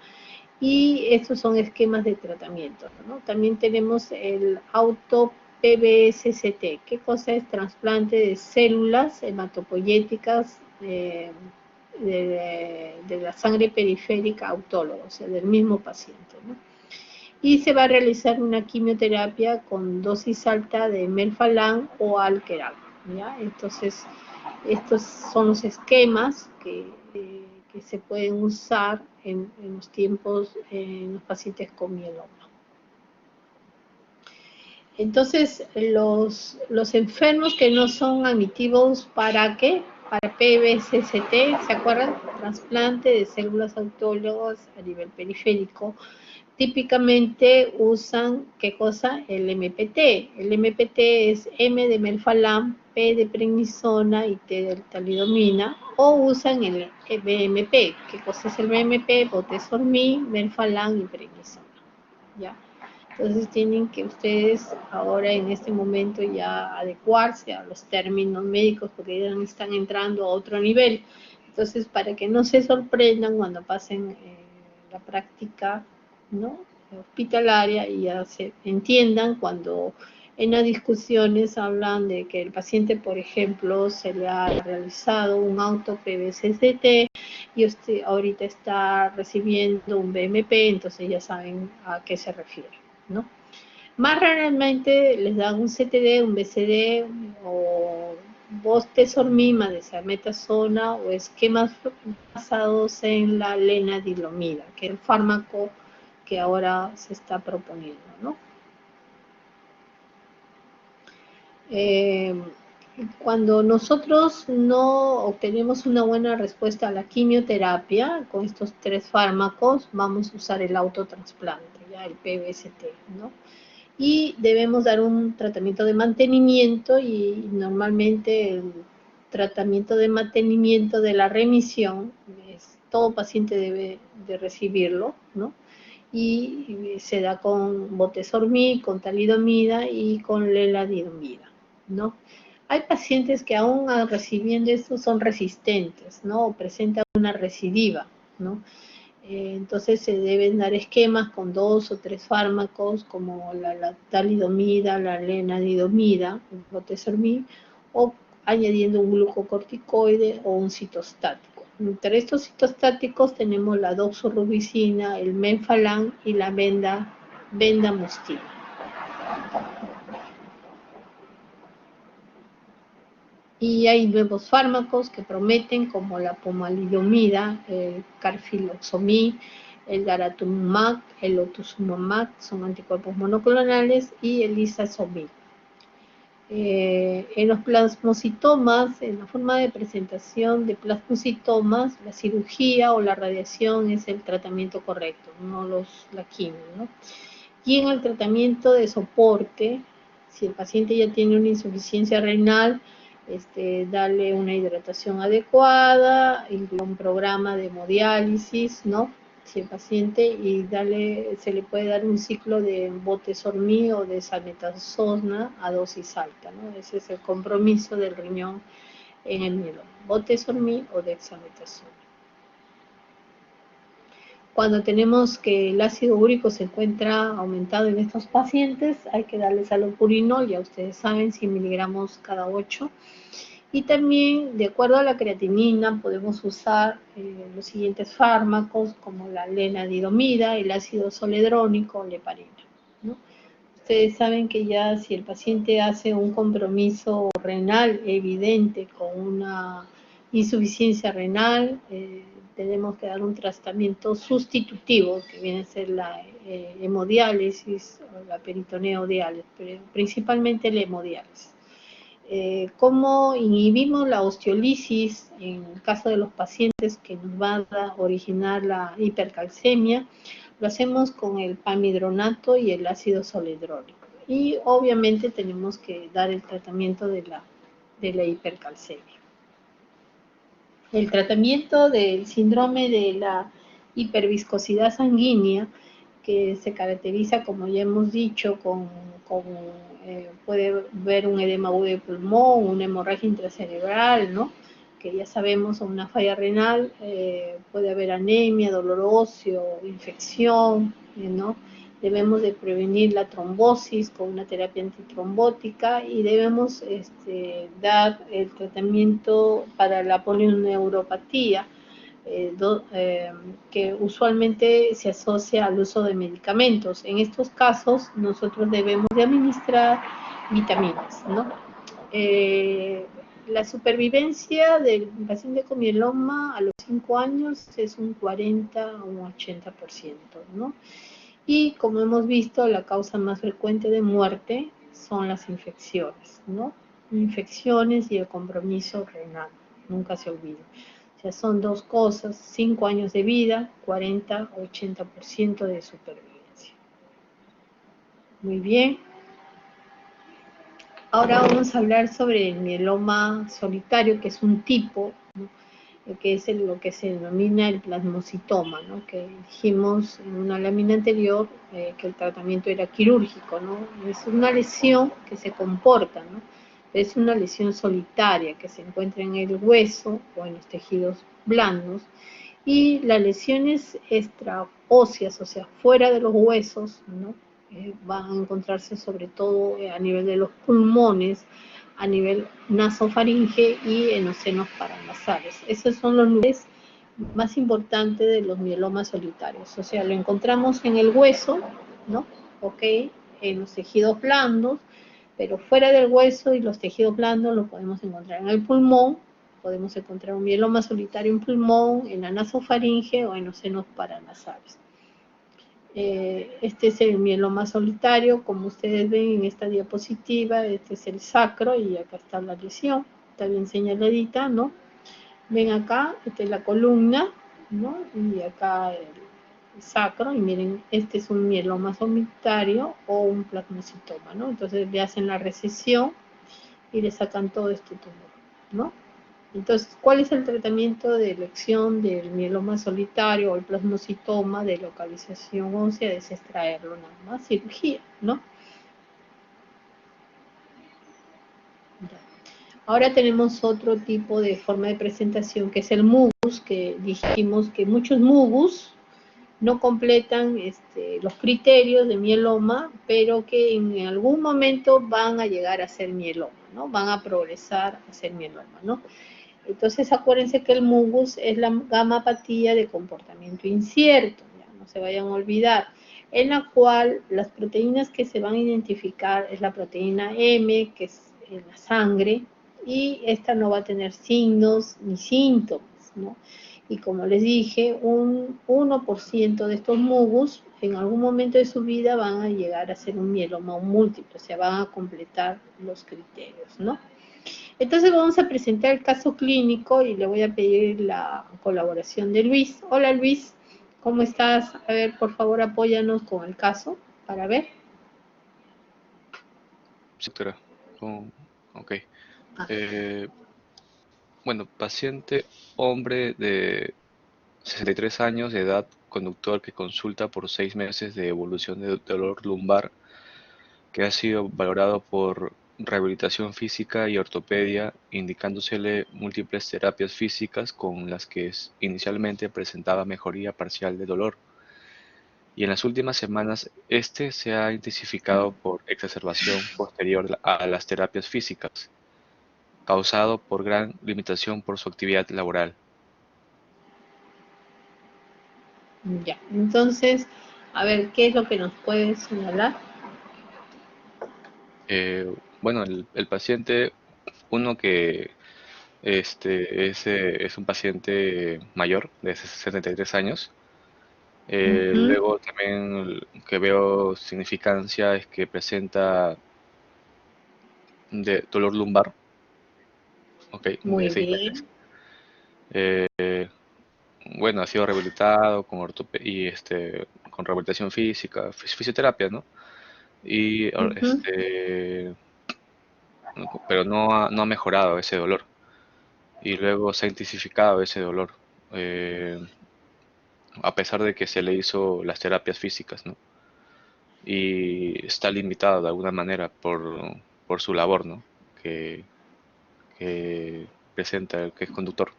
Speaker 2: y estos son esquemas de tratamiento, ¿no? También tenemos el auto-PBSCT. ¿Qué cosa es? Trasplante de células hematopoyéticas de la sangre periférica autóloga, o sea, del mismo paciente, ¿no? Y se va a realizar una quimioterapia con dosis alta de melphalan o alqueral, ¿ya? Entonces, estos son los esquemas que se pueden usar en los tiempos en los pacientes con mieloma. Entonces, los enfermos que no son admitidos para ¿qué? Para PBSCT, ¿se acuerdan? Trasplante de células autólogas a nivel periférico. Típicamente usan, ¿qué cosa? El MPT. El MPT es M de melphalan, P de prednisona y T de talidomina, o usan el BMP. ¿Qué cosa es el BMP? Botesormil, melphalan y prednisona, ¿ya? Entonces tienen que ustedes ahora en este momento ya adecuarse a los términos médicos porque ya están entrando a otro nivel. Entonces, para que no se sorprendan cuando pasen la práctica, ¿no?, hospitalaria, y ya se entiendan cuando en las discusiones hablan de que el paciente, por ejemplo, se le ha realizado un auto-PBSCT y usted ahorita está recibiendo un BMP, entonces ya saben a qué se refiere, ¿no? Más raramente les dan un CTD, un BCD o botesormil, dexametasona o esquemas basados en la lenalidomida, que es el fármaco que ahora se está proponiendo, ¿no? Cuando nosotros no obtenemos una buena respuesta a la quimioterapia con estos 3 fármacos, vamos a usar el autotrasplante, ya el PBST, ¿no? Y debemos dar un tratamiento de mantenimiento, y normalmente el tratamiento de mantenimiento de la remisión, todo paciente debe de recibirlo, ¿no? Y se da con bortezomib, con talidomida y con lenalidomida, ¿no? Hay pacientes que aún recibiendo esto son resistentes, ¿no? O presentan una recidiva, ¿no? Entonces se deben dar esquemas con 2 o 3 fármacos como la talidomida, la lenalidomida, el bortezomib, o añadiendo un glucocorticoide o un citostático. Entre estos citostáticos tenemos la doxorubicina, el menfalan y la bendamustine. Y hay nuevos fármacos que prometen, como la pomalidomida, el carfilzomib, el daratumumab, el otutumumab, son anticuerpos monoclonales, y el isazomib. En los plasmocitomas, en la forma de presentación de plasmocitomas, la cirugía o la radiación es el tratamiento correcto, no la quimio, ¿no? Y en el tratamiento de soporte, si el paciente ya tiene una insuficiencia renal, darle una hidratación adecuada, incluir un programa de hemodiálisis, ¿no? Si el paciente, y se le puede dar un ciclo de bortezomib o de salmetasona a dosis alta, ¿no? Ese es el compromiso del riñón en el mieloma, bortezomib o dexametasona. Cuando tenemos que el ácido úrico se encuentra aumentado en estos pacientes, hay que darles allopurinol, ya ustedes saben, 100 miligramos cada 8. Y también, de acuerdo a la creatinina, podemos usar los siguientes fármacos, como la lenalidomida, el ácido zoledrónico, leparina, ¿no? Ustedes saben que ya si el paciente hace un compromiso renal evidente con una insuficiencia renal, tenemos que dar un tratamiento sustitutivo, que viene a ser la hemodiálisis o la peritoneodiálisis, pero principalmente la hemodiálisis. ¿Cómo inhibimos la osteolisis en el caso de los pacientes que nos va a originar la hipercalcemia? Lo hacemos con el pamidronato y el ácido zoledrónico. Y obviamente tenemos que dar el tratamiento de la hipercalcemia. El tratamiento del síndrome de la hiperviscosidad sanguínea, que se caracteriza, como ya hemos dicho, puede haber un edema agudo de pulmón, una hemorragia intracerebral, ¿no? Que ya sabemos, una falla renal, puede haber anemia, dolor óseo, infección, ¿no? Debemos de prevenir la trombosis con una terapia antitrombótica, y debemos dar el tratamiento para la polineuropatía, que usualmente se asocia al uso de medicamentos. En estos casos, nosotros debemos de administrar vitaminas, ¿no? La supervivencia del paciente con mieloma a los 5 años es un 40 o un 80%, ¿no? Y como hemos visto, la causa más frecuente de muerte son las infecciones, ¿no? Infecciones y el compromiso renal, nunca se olvide. O sea, son 2 cosas: 5 años de vida, 40 o 80% de supervivencia. Muy bien. Ahora vamos a hablar sobre el mieloma solitario, que es un tipo, ¿no? Que es lo que se denomina el plasmocitoma, ¿no? Que dijimos en una lámina anterior que el tratamiento era quirúrgico, ¿no? Es una lesión que se comporta, ¿no? Es una lesión solitaria que se encuentra en el hueso o en los tejidos blandos, y las lesiones extraóseas, o sea, fuera de los huesos, ¿no? Van a encontrarse sobre todo a nivel de los pulmones, a nivel nasofaringe y en los senos paranasales. Esos son los lugares más importantes de los mielomas solitarios. O sea, lo encontramos en el hueso, ¿no? Ok, en los tejidos blandos, pero fuera del hueso y los tejidos blandos lo podemos encontrar en el pulmón. Podemos encontrar un mieloma solitario en pulmón, en la nasofaringe o en los senos paranasales. Este es el mieloma solitario, como ustedes ven en esta diapositiva, este es el sacro y acá está la lesión, está bien señaladita, ¿no? Ven acá, esta es la columna, ¿no? Y acá el sacro, y miren, este es un mieloma solitario o un plasmocitoma, ¿no? Entonces le hacen la recesión y le sacan todo este tumor, ¿no? Entonces, ¿cuál es el tratamiento de elección del mieloma solitario o el plasmocitoma de localización ósea? Es extraerlo nada más, cirugía, ¿no? Ya. Ahora tenemos otro tipo de forma de presentación que es el mugus, que dijimos que muchos mugus no completan los criterios de mieloma, pero que en algún momento van a llegar a ser mieloma, ¿no? Van a progresar a ser mieloma, ¿no? Entonces acuérdense que el mugus es la gamapatía de comportamiento incierto, ya no se vayan a olvidar, en la cual las proteínas que se van a identificar es la proteína M, que es en la sangre, y esta no va a tener signos ni síntomas, ¿no? Y como les dije, un 1% de estos mugus en algún momento de su vida van a llegar a ser un mieloma múltiple, o sea, van a completar los criterios, ¿no? Entonces vamos a presentar el caso clínico y le voy a pedir la colaboración de Luis. Hola Luis, ¿cómo estás? A ver, por favor, apóyanos con el caso para ver.
Speaker 3: Sí, doctora. Ok.
Speaker 2: Ah,
Speaker 3: Bueno, paciente hombre de 63 años de edad, conductor que consulta por 6 meses de evolución de dolor lumbar, que ha sido valorado por rehabilitación física y ortopedia, indicándosele múltiples terapias físicas con las que inicialmente presentaba mejoría parcial de dolor. Y en las últimas semanas este se ha intensificado por exacerbación posterior a las terapias físicas, causado por gran limitación por su actividad laboral.
Speaker 2: ya, entonces, a ver, ¿qué es lo que nos puedes señalar?
Speaker 3: Bueno, el paciente, uno que es un paciente mayor de 73 años.
Speaker 2: Ujú,
Speaker 3: Luego también que veo significancia es que presenta de dolor lumbar, ok, de
Speaker 2: muy
Speaker 3: 6 meses.
Speaker 2: bien,
Speaker 3: Bueno, ha sido rehabilitado con con rehabilitación física, fisioterapia, ¿no? Y
Speaker 2: ujú,
Speaker 3: pero no ha mejorado ese dolor. Y luego se ha intensificado ese dolor, eh, a pesar de que se le hizo las terapias físicas, ¿no? Y está limitado de alguna manera por su labor, ¿no? Que, que presenta el que es conductor.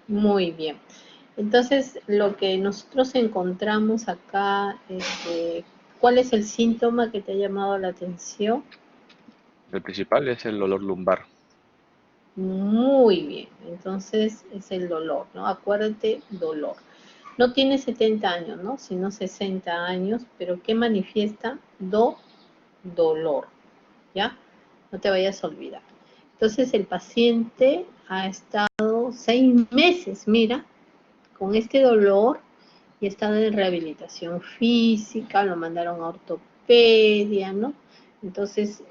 Speaker 2: muy bien. Entonces, lo que nosotros encontramos acá, ¿cuál es el síntoma que te ha llamado la atención?
Speaker 3: El principal es el dolor lumbar.
Speaker 2: Muy bien, entonces es el dolor, ¿no? Acuérdate, dolor. No tiene 70 años, ¿no? Sino 60 años, pero ¿qué manifiesta? Dolor, ¿ya? No te vayas a olvidar. Entonces el paciente ha estado 6 meses, mira, con este dolor y ha estado en rehabilitación física, lo mandaron a ortopedia, ¿no? Entonces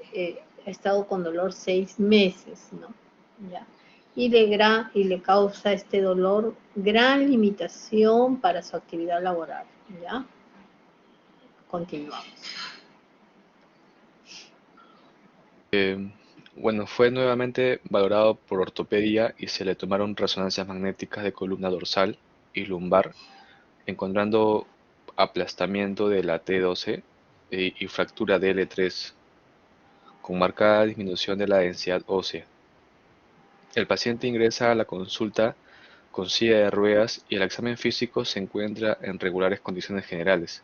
Speaker 2: ha estado con dolor 6 meses, ¿no? ¿Ya? Y le causa este dolor gran limitación para su actividad laboral, ¿ya? Continuamos.
Speaker 3: Bueno, fue nuevamente valorado por ortopedia y se le tomaron resonancias magnéticas de columna dorsal y lumbar, encontrando aplastamiento de la T12 y fractura de L3, con marcada disminución de la densidad ósea. El paciente ingresa a la consulta con silla de ruedas y el examen físico se encuentra en regulares condiciones generales.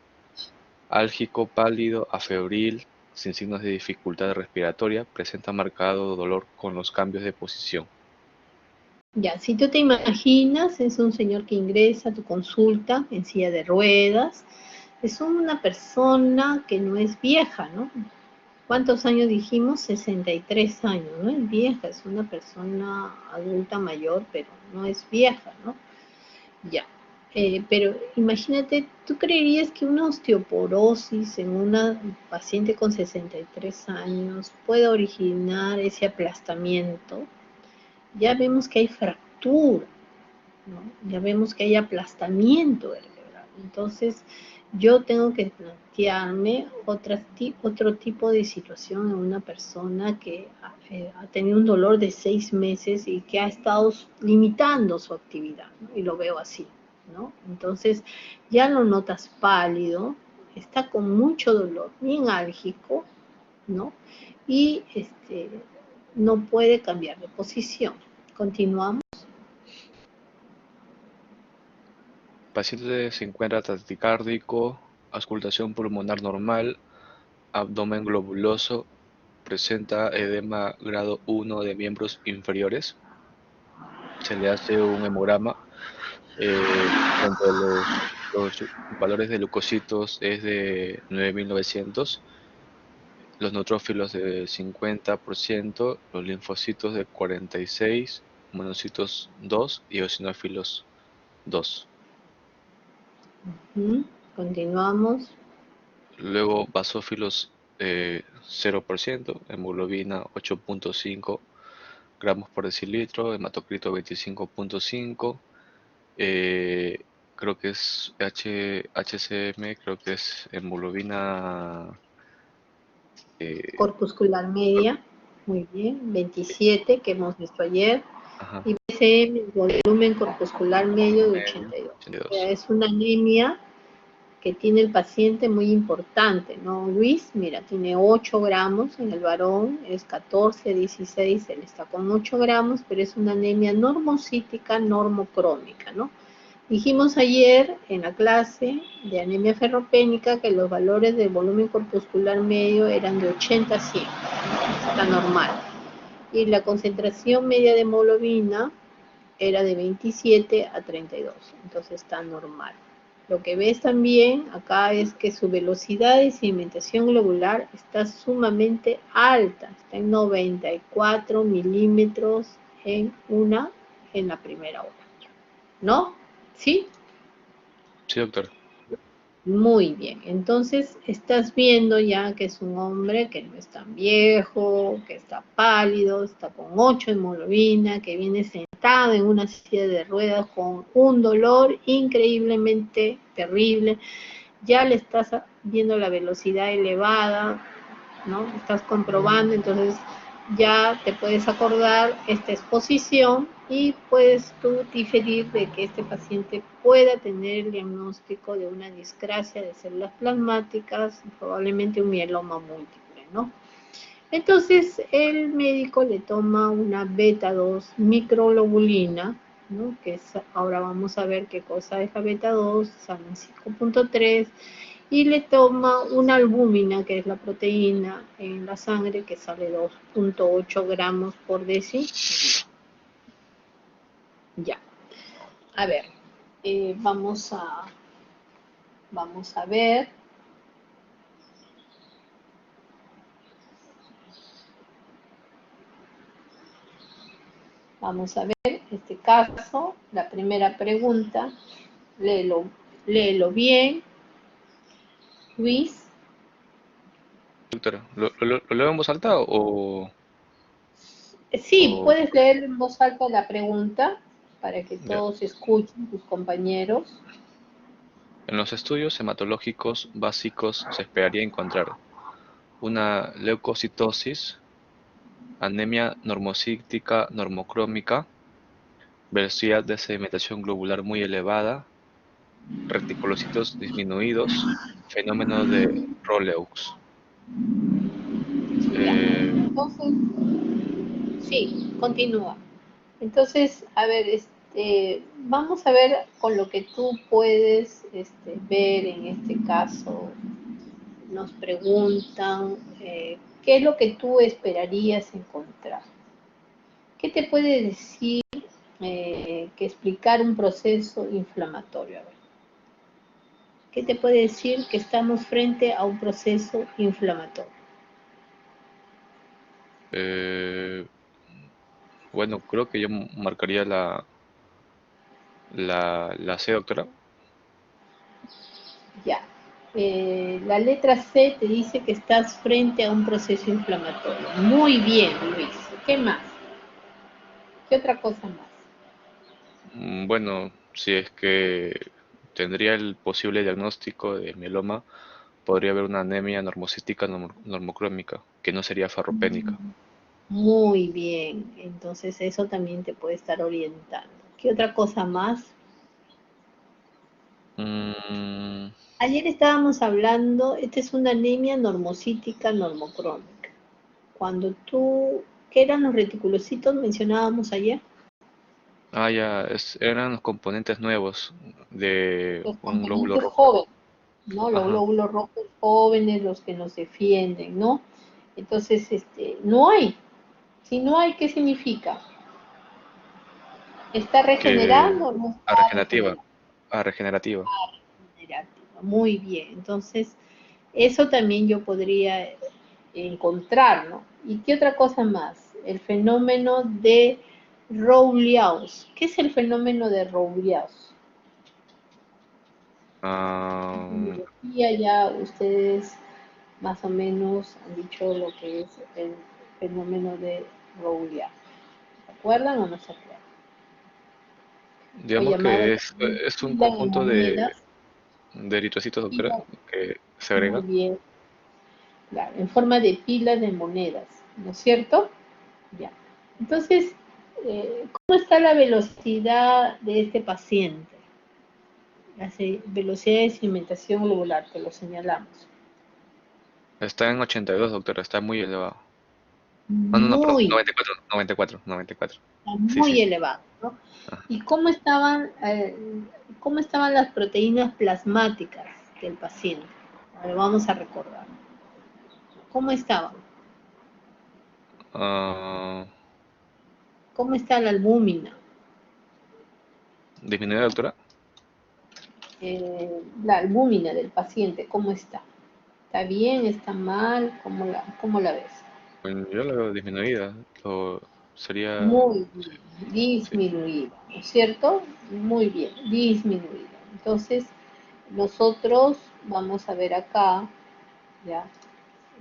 Speaker 3: Álgico, pálido, afebril, sin signos de dificultad respiratoria, presenta marcado dolor con los cambios de posición.
Speaker 2: Ya, si tú te imaginas, es un señor que ingresa a tu consulta en silla de ruedas, es una persona que no es vieja, ¿no? ¿Cuántos años dijimos? 63 años, no es vieja, es una persona adulta mayor, pero no es vieja, ¿no? Ya. Pero imagínate, ¿tú creerías que una osteoporosis en una paciente con 63 años puede originar ese aplastamiento? Ya vemos que hay fractura, ¿no? Ya vemos que hay aplastamiento vertebral. Entonces, yo tengo que plantearme otro tipo de situación en una persona que ha tenido un dolor de 6 meses y que ha estado limitando su actividad, ¿no? Y lo veo así, ¿no? Entonces, ya lo notas pálido, está con mucho dolor, bien álgico, ¿no? Y no puede cambiar de posición. Continuamos.
Speaker 3: Paciente se encuentra taquicárdico, auscultación pulmonar normal, abdomen globuloso, presenta edema grado 1 de miembros inferiores. Se le hace un hemograma donde los valores de leucocitos es de 9.900, los neutrófilos de 50%, los linfocitos de 46, monocitos 2 y eosinófilos 2.
Speaker 2: Continuamos.
Speaker 3: Luego basófilos 0%, hemoglobina 8.5 gramos por decilitro, hematocrito 25.5, creo que es HCM, creo que es hemoglobina, eh,
Speaker 2: Corpuscular media, muy bien, 27 que hemos visto ayer,
Speaker 3: ajá,
Speaker 2: y BCM, volumen corpuscular medio de
Speaker 3: medio,
Speaker 2: 82. O sea,
Speaker 3: 82.
Speaker 2: es una anemia que tiene el paciente muy importante, ¿no, Luis? Mira, tiene 8 gramos en el varón, es 14, 16, él está con 8 gramos, pero es una anemia normocítica, normocrómica, ¿no? Dijimos ayer en la clase de anemia ferropénica que los valores del volumen corpuscular medio eran de 80 a 100, ¿no? Está normal. Y la concentración media de hemoglobina era de 27 a 32, entonces está normal. Lo que ves también acá es que su velocidad de sedimentación globular está sumamente alta, está en 94 milímetros en la primera hora, ¿no? ¿Sí?
Speaker 3: Sí, doctor.
Speaker 2: Muy bien, entonces estás viendo ya que es un hombre que no es tan viejo, que está pálido, está con 8 de hemoglobina, que viene sentado en una silla de ruedas con un dolor increíblemente terrible. Ya le estás viendo la velocidad elevada, ¿no? Estás comprobando, entonces ya te puedes acordar esta exposición y puedes tú diferir de que este paciente pueda tener el diagnóstico de una discrasia de células plasmáticas, probablemente un mieloma múltiple, ¿no? Entonces el médico le toma una beta 2 microglobulina, ¿no? Que es, ahora vamos a ver qué cosa es la beta 2, sale en 5.3, y le toma una albúmina, que es la proteína en la sangre, que sale 2.8 gramos por deci. Ya, a ver, vamos a ver. Vamos a ver este caso, la primera pregunta, léelo bien, Luis.
Speaker 3: Doctora, ¿lo leo en voz alta
Speaker 2: Sí,
Speaker 3: o
Speaker 2: puedes leer en voz alta la pregunta para que
Speaker 3: ya?
Speaker 2: todos escuchen, tus compañeros.
Speaker 3: En los estudios hematológicos básicos se esperaría encontrar una leucocitosis, anemia normocítica normocrómica, velocidad de sedimentación globular muy elevada, reticulocitos disminuidos, fenómeno de Roleux.
Speaker 2: Ya.
Speaker 3: Eh,
Speaker 2: Entonces, sí, continúa. Entonces, a ver, vamos a ver con lo que tú puedes ver en este caso. Nos preguntan qué es lo que tú esperarías encontrar. ¿Qué te puede decir que explicar un proceso inflamatorio? A ver, ¿qué te puede decir que estamos frente a un proceso inflamatorio?
Speaker 3: eh, bueno, creo que yo marcaría la C, doctora.
Speaker 2: Ya. La letra C te dice que estás frente a un proceso inflamatorio. Muy bien, Luis. ¿Qué más? ¿Qué otra cosa más?
Speaker 3: Bueno, si es que tendría el posible diagnóstico de mieloma, podría haber una anemia normocítica normocrómica, que no sería ferropénica.
Speaker 2: Muy bien. Entonces eso también te puede estar orientando. ¿Qué otra cosa más?
Speaker 3: Mm,
Speaker 2: Ayer estábamos hablando, esta es una anemia normocítica normocrómica. Cuando tú, ¿qué eran los reticulocitos? Mencionábamos ayer.
Speaker 3: ya, eran los componentes nuevos de
Speaker 2: Los
Speaker 3: un glóbulo
Speaker 2: componentes
Speaker 3: rojo.
Speaker 2: jóvenes, ¿no? Los
Speaker 3: Ajá,
Speaker 2: glóbulos rojos jóvenes, los que nos defienden, ¿no? Entonces, no hay. Si no hay, ¿qué significa? ¿Está
Speaker 3: que
Speaker 2: regenerando o no
Speaker 3: a
Speaker 2: está
Speaker 3: regenerativa,
Speaker 2: regenerando?
Speaker 3: a regenerativa.
Speaker 2: Regenerativa. Muy bien. Entonces, eso también yo podría encontrar, ¿no? ¿Y qué otra cosa más? El fenómeno de Rouleaux. ¿Qué es el fenómeno de Rouleaux?
Speaker 3: Ah,
Speaker 2: Biología ya ustedes más o menos han dicho lo que es el fenómeno de Rouleaux. ¿Se acuerdan o no se acuerdan? O
Speaker 3: digamos
Speaker 2: llamado
Speaker 3: que
Speaker 2: también
Speaker 3: es un
Speaker 2: pila de
Speaker 3: conjunto
Speaker 2: monedas.
Speaker 3: de eritrocitos, doctora,
Speaker 2: Pila,
Speaker 3: que se
Speaker 2: muy
Speaker 3: agrega.
Speaker 2: bien, claro, en forma de pilas de monedas, ¿no es cierto? Ya. Entonces, ¿cómo está la velocidad de este paciente? La velocidad de sedimentación globular, que lo señalamos.
Speaker 3: Está en 82, doctora, está muy elevado. Ah, no, no, perdón,
Speaker 2: Muy,
Speaker 3: 94, 94, 94. Sí, sí.
Speaker 2: muy elevado, ¿no?
Speaker 3: Ah,
Speaker 2: ¿Y cómo estaban las proteínas plasmáticas del paciente? A ver, vamos a recordar. ¿Cómo estaban?
Speaker 3: ah,
Speaker 2: ¿Cómo está la albúmina?
Speaker 3: ¿disminuida, doctora?
Speaker 2: La albúmina del paciente, ¿cómo está? ¿Está bien? ¿Está mal? ¿Cómo la ves?
Speaker 3: Bueno, yo la veo disminuida. Sería,
Speaker 2: Muy bien,
Speaker 3: sí.
Speaker 2: disminuida, ¿no es cierto? Muy bien, disminuida. Entonces, nosotros vamos a ver acá, ya,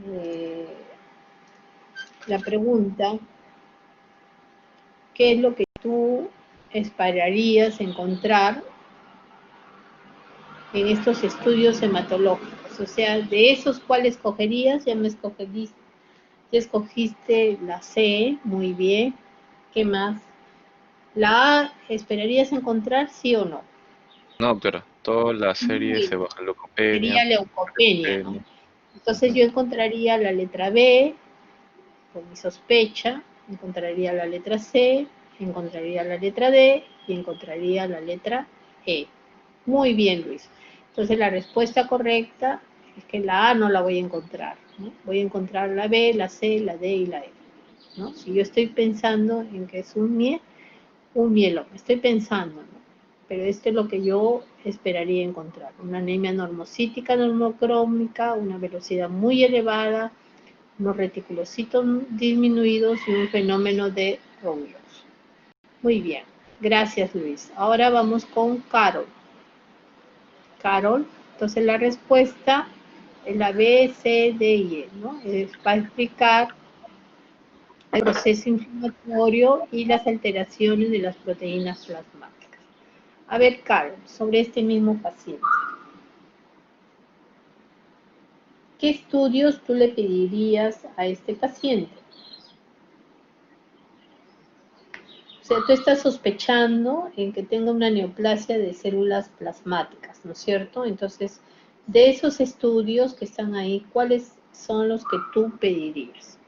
Speaker 2: eh, la pregunta, ¿qué es lo que tú esperarías encontrar en estos estudios hematológicos? O sea, de esos, ¿cuál escogerías? Ya escogiste la C, muy bien. ¿Qué más? ¿La A esperarías encontrar, sí o no?
Speaker 3: No, doctora, toda la serie
Speaker 2: Muy
Speaker 3: se
Speaker 2: bien.
Speaker 3: baja leucopenia,
Speaker 2: Sería leucopenia, ¿no?
Speaker 3: leucopenia.
Speaker 2: Entonces
Speaker 3: Ujú.
Speaker 2: yo encontraría la letra B, por mi sospecha, encontraría la letra C, encontraría la letra D y encontraría la letra E. Muy bien, Luis. Entonces la respuesta correcta es que la A no la voy a encontrar, ¿no? Voy a encontrar la B, la C, la D y la E, ¿no? Si yo estoy pensando en que es un mieloma, estoy pensando, ¿no? Pero esto es lo que yo esperaría encontrar, una anemia normocítica normocrómica, una velocidad muy elevada, unos reticulocitos disminuidos y un fenómeno de Rouleaux. Muy bien, gracias Luis. Ahora vamos con Carol. Carol, entonces la respuesta es la B, C, D y E, ¿no? Es para explicar el proceso inflamatorio y las alteraciones de las proteínas plasmáticas. A ver, Carol, sobre este mismo paciente. ¿Qué estudios tú le pedirías a este paciente? O sea, tú estás sospechando en que tenga una neoplasia de células plasmáticas, ¿no es cierto? Entonces, de esos estudios que están ahí, ¿cuáles son los que tú pedirías?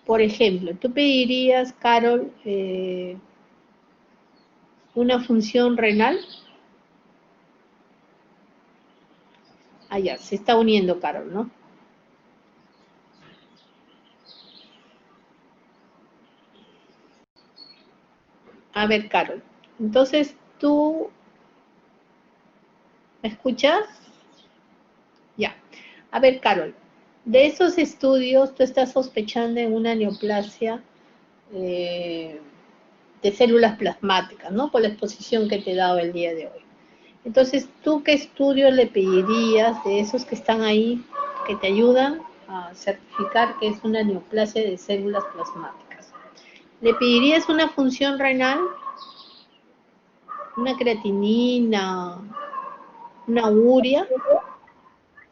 Speaker 2: Por ejemplo, tú pedirías, Carol, una función renal. Ah, ya, se está uniendo Carol, ¿no? A ver, Carol, entonces tú, ¿me escuchas? Ya. A ver, Carol, de esos estudios tú estás sospechando en una neoplasia eh, de células plasmáticas, ¿no? Por la exposición que te he dado el día de hoy. Entonces, ¿tú qué estudios le pedirías de esos que están ahí, que te ayudan a certificar que es una neoplasia de células plasmáticas? ¿Le pedirías una función renal, una creatinina, una urea?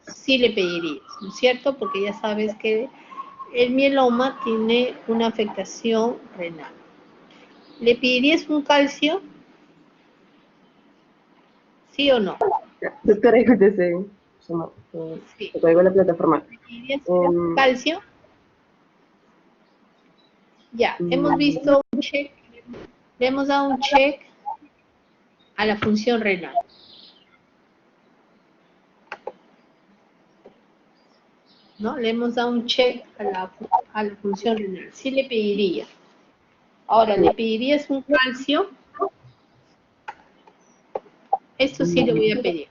Speaker 2: Sí le pedirías, ¿no es cierto? Porque ya sabes que el mieloma tiene una afectación renal. ¿Le pedirías un calcio? ¿Sí o no?
Speaker 1: Doctora, disculpe,
Speaker 2: Sí.
Speaker 1: se caigo la plataforma.
Speaker 2: ¿Le pedirías un calcio? Ya, hemos visto un check, le hemos dado un check a la función renal. ¿No? Le hemos dado un check a la función renal. Sí le pediría. Ahora, ¿le pedirías un calcio? Esto sí le voy a pedir.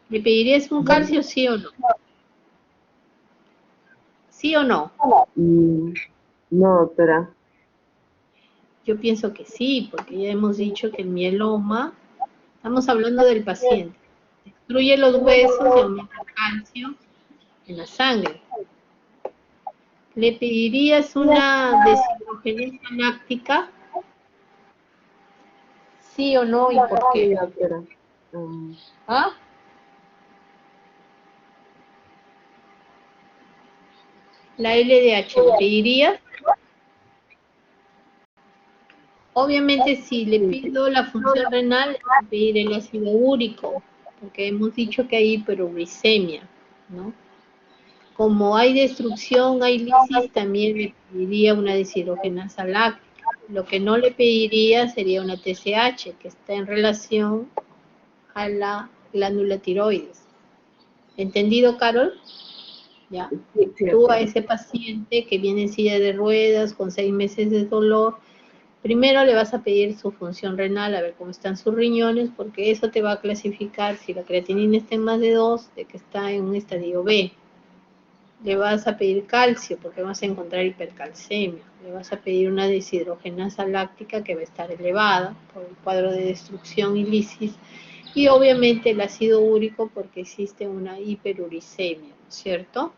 Speaker 2: ¿Le pedirías un calcio, sí o no? ¿Sí o no?
Speaker 1: No, doctora.
Speaker 2: Yo pienso que sí, porque ya hemos dicho que el mieloma, estamos hablando del paciente, destruye los huesos y aumenta el calcio en la sangre. ¿Le pedirías una deshidrogenasa láctica? ¿Sí o no y por
Speaker 1: Sí,
Speaker 2: qué?
Speaker 1: doctora.
Speaker 2: ¿Ah? La LDH, ¿le pedirías? Obviamente, si le pido la función renal, le pediré el ácido úrico, porque hemos dicho que hay hiperuricemia, ¿no? Como hay destrucción, hay lisis, también le pediría una deshidrogenasa láctica. Lo que no le pediría sería una TSH, que está en relación a la glándula tiroides. ¿Entendido, Carol? ¿Ya?
Speaker 1: Sí,
Speaker 2: Tú a
Speaker 1: doctora.
Speaker 2: ese paciente que viene en silla de ruedas, con 6 meses de dolor, primero le vas a pedir su función renal, a ver cómo están sus riñones, porque eso te va a clasificar si la creatinina está en más de 2, de que está en un estadio B. Le vas a pedir calcio, porque vas a encontrar hipercalcemia. Le vas a pedir una deshidrogenasa láctica que va a estar elevada por el cuadro de destrucción y lisis. Y obviamente el ácido úrico, porque existe una hiperuricemia, ¿no es cierto?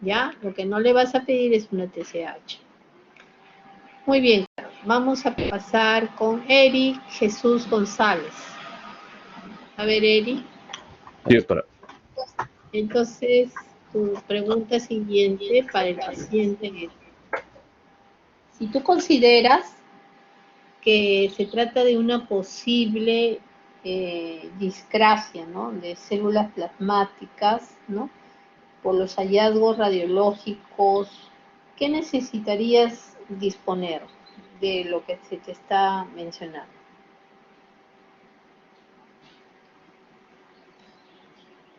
Speaker 2: ¿Ya? Lo que no le vas a pedir es una TSH. Muy bien, vamos a pasar con Eric Jesús González. A ver, Eric.
Speaker 4: Sí, doctora.
Speaker 2: Entonces, tu pregunta siguiente para el paciente es, si tú consideras que se trata de una posible discrasia, ¿no?, de células plasmáticas, ¿no?, por los hallazgos radiológicos, ¿qué necesitarías disponer de lo que se te está mencionando?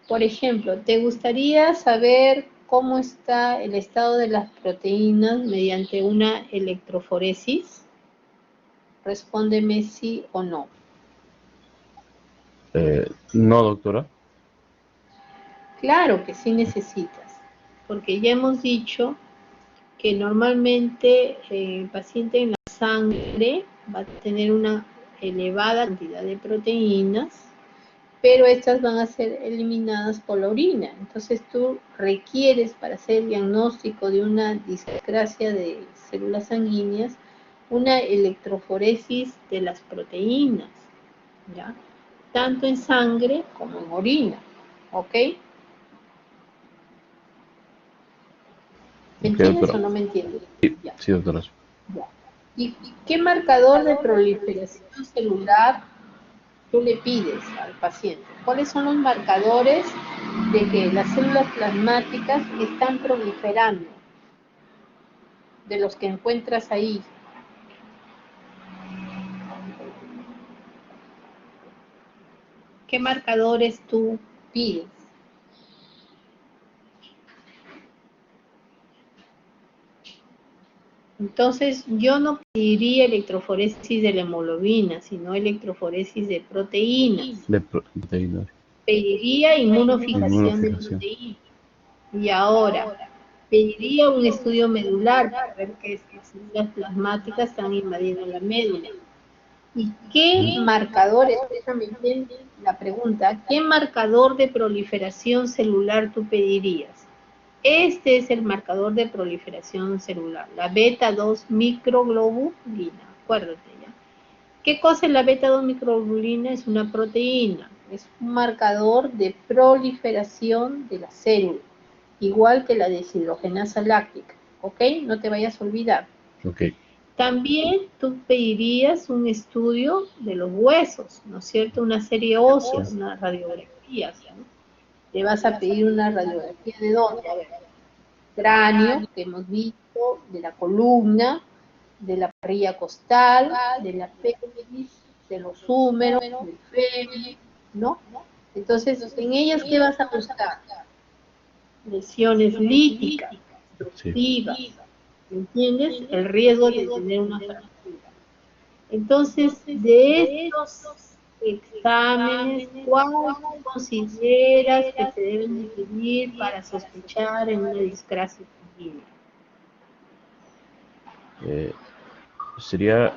Speaker 2: Por ejemplo, ¿te gustaría saber cómo está el estado de las proteínas mediante una electroforesis? Respóndeme sí o no.
Speaker 4: No, doctora.
Speaker 2: Claro que sí necesitas, porque ya hemos dicho que normalmente el paciente en la sangre va a tener una elevada cantidad de proteínas, pero estas van a ser eliminadas por la orina. Entonces tú requieres, para hacer el diagnóstico de una discrasia de células sanguíneas, una electroforesis de las proteínas, ¿ya? Tanto en sangre como en orina, ¿ok? ¿Me
Speaker 4: Ok,
Speaker 2: entiendes o
Speaker 4: doctora.
Speaker 2: no me entiendes?
Speaker 4: Sí,
Speaker 2: Ya,
Speaker 4: sí, doctora.
Speaker 2: ya. ¿Y qué marcador de proliferación celular tú le pides al paciente? ¿Cuáles son los marcadores de que las células plasmáticas están proliferando, de los que encuentras ahí? ¿Qué marcadores tú pides? Entonces, yo no pediría electroforesis de la hemoglobina, sino electroforesis de proteínas.
Speaker 4: De proteínas.
Speaker 2: Pediría inmunofijación de
Speaker 4: Inmunofijación.
Speaker 2: proteínas. Y ahora, pediría un estudio medular para ver que estas células plasmáticas están invadiendo la médula. ¿Y qué marcador, déjame bien la pregunta, qué marcador de proliferación celular tú pedirías? Este es el marcador de proliferación celular, la beta-2 microglobulina, acuérdate ya. ¿Qué cosa es la beta-2 microglobulina? Es una proteína, es un marcador de proliferación de la célula, igual que la deshidrogenasa láctica, ¿ok? No te vayas a olvidar.
Speaker 4: Ok.
Speaker 2: También tú pedirías un estudio de los huesos, ¿no es cierto? Una serie ósea, una radiografía, ¿no? Te vas a pedir una radiografía de dónde, a ver, cráneo, que hemos visto, de la columna, de la parrilla costal, de la pelvis, de los húmeros, del fémur, ¿no? Entonces, en ellas, ¿qué vas a buscar? Lesiones líticas,
Speaker 4: Sí.
Speaker 2: obstructivas, ¿entiendes? El riesgo de tener una fractura. Entonces, de estos exámenes, ¿cuál consideras que se deben de pedir para sospechar en una discrasia sanguínea?
Speaker 4: Sería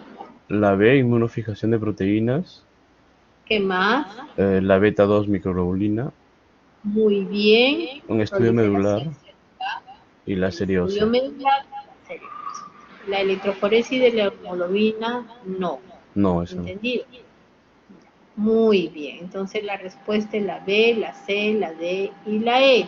Speaker 4: la B, inmunofijación de proteínas,
Speaker 2: ¿Qué más?
Speaker 4: la beta-2 microglobulina,
Speaker 2: Muy bien.
Speaker 4: un estudio medular y la serie
Speaker 2: Estudio
Speaker 4: ósea.
Speaker 2: medular, la electroforesis de la hemoglobina, no.
Speaker 4: No, eso no.
Speaker 2: ¿Entendido? Muy bien. Entonces la respuesta es la B, la C, la D y la E.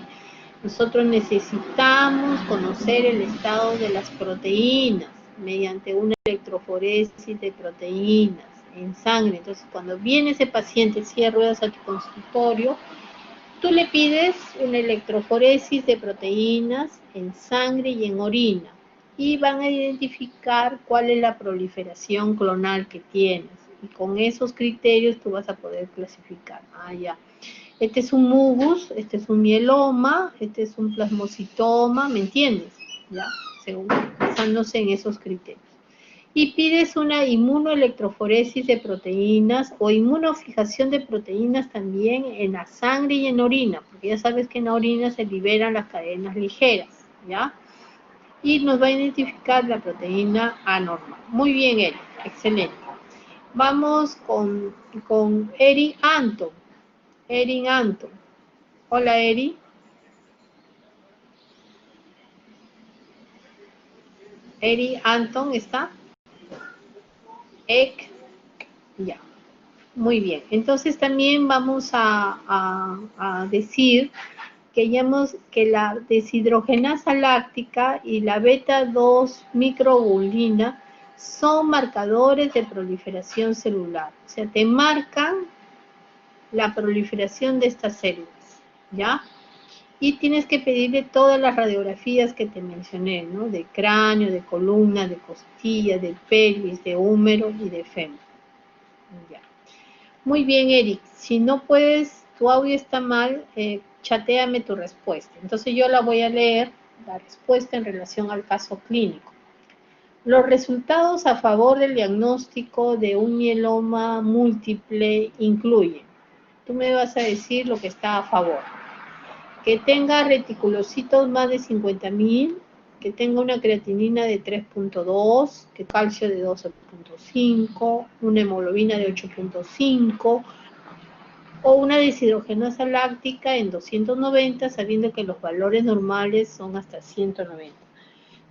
Speaker 2: Nosotros necesitamos conocer el estado de las proteínas mediante una electroforesis de proteínas en sangre. Entonces, cuando viene ese paciente en silla de ruedas a tu consultorio, tú le pides una electroforesis de proteínas en sangre y en orina y van a identificar cuál es la proliferación clonal que tienes. Y con esos criterios tú vas a poder clasificar. Ah, ya. Este es un mugus, este es un mieloma, este es un plasmocitoma, ¿me entiendes? ¿Ya? Según basándose en esos criterios. Y pides una inmunoelectroforesis de proteínas o inmunofijación de proteínas también en la sangre y en orina, porque ya sabes que en la orina se liberan las cadenas ligeras, ¿ya? Y nos va a identificar la proteína anormal. Muy bien, Eri, excelente. Vamos con Eri Anton. Erin Anton. Hola, Eri. Eri Anton, ¿está? Ek. Ya. Muy bien. Entonces también vamos a decir que, que la deshidrogenasa láctica y la beta-2 microglobulina son marcadores de proliferación celular. O sea, te marcan la proliferación de estas células, ¿ya? Y tienes que pedirle todas las radiografías que te mencioné, ¿no? De cráneo, de columna, de costilla, de pelvis, de húmero y de fémur. Ya. Muy bien, Eric. Si no puedes, tu audio está mal, chatéame tu respuesta. Entonces yo la voy a leer, la respuesta en relación al caso clínico. Los resultados a favor del diagnóstico de un mieloma múltiple incluyen, tú me vas a decir lo que está a favor, que tenga reticulocitos más de 50.000, que tenga una creatinina de 3.2, que calcio de 12.5, una hemoglobina de 8.5, o una deshidrogenasa láctica en 290, sabiendo que los valores normales son hasta 190.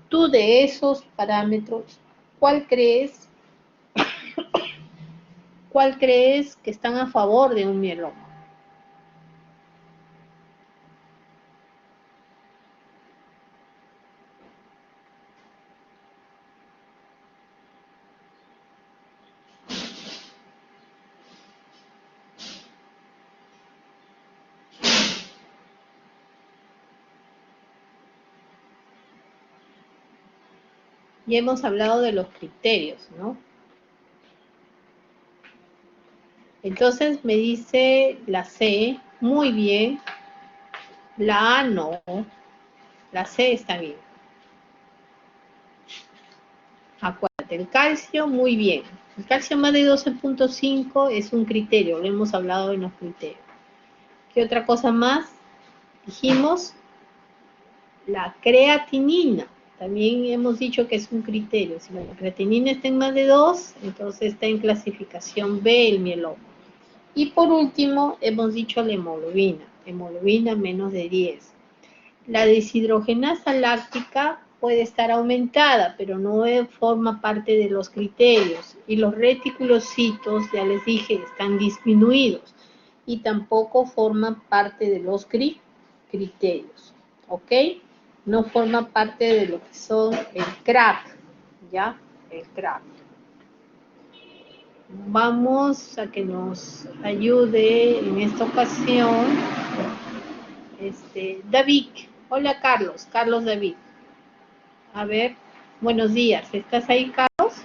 Speaker 2: Tú de esos parámetros, ¿cuál crees que están a favor de un mieloma? Ya hemos hablado de los criterios, ¿no? Entonces me dice la C, muy bien. La A no, la C está bien. Acuérdate, el calcio, muy bien. El calcio más de 12.5 es un criterio, lo hemos hablado en los criterios. ¿Qué otra cosa más? Dijimos la creatinina, También hemos dicho que es un criterio. Si la creatinina está en más de 2, entonces está en clasificación B el mieloma. Y por último, hemos dicho la hemoglobina menos de 10. La deshidrogenasa láctica puede estar aumentada, pero no forma parte de los criterios. Y los reticulocitos, ya les dije, están disminuidos y tampoco forman parte de los criterios, ¿ok? No forma parte de lo que son el CRAP, ¿ya? El CRAP. Vamos a que nos ayude en esta ocasión David. Hola Carlos David. A ver, buenos días. ¿Estás ahí, Carlos?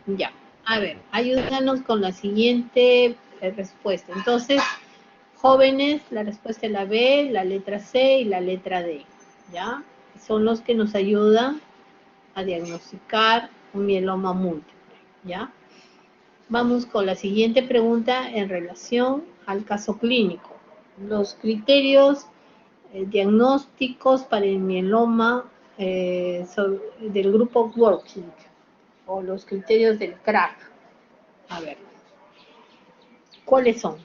Speaker 2: Ya. A ver, ayúdanos con la siguiente respuesta. Entonces, jóvenes, la respuesta es la B, la letra C y la letra D. ¿Ya? Son los que nos ayudan a diagnosticar un mieloma múltiple. ¿Ya? Vamos con la siguiente pregunta en relación al caso clínico. Los criterios diagnósticos para el mieloma del grupo Working o los criterios del CRAC. A ver, ¿cuáles son?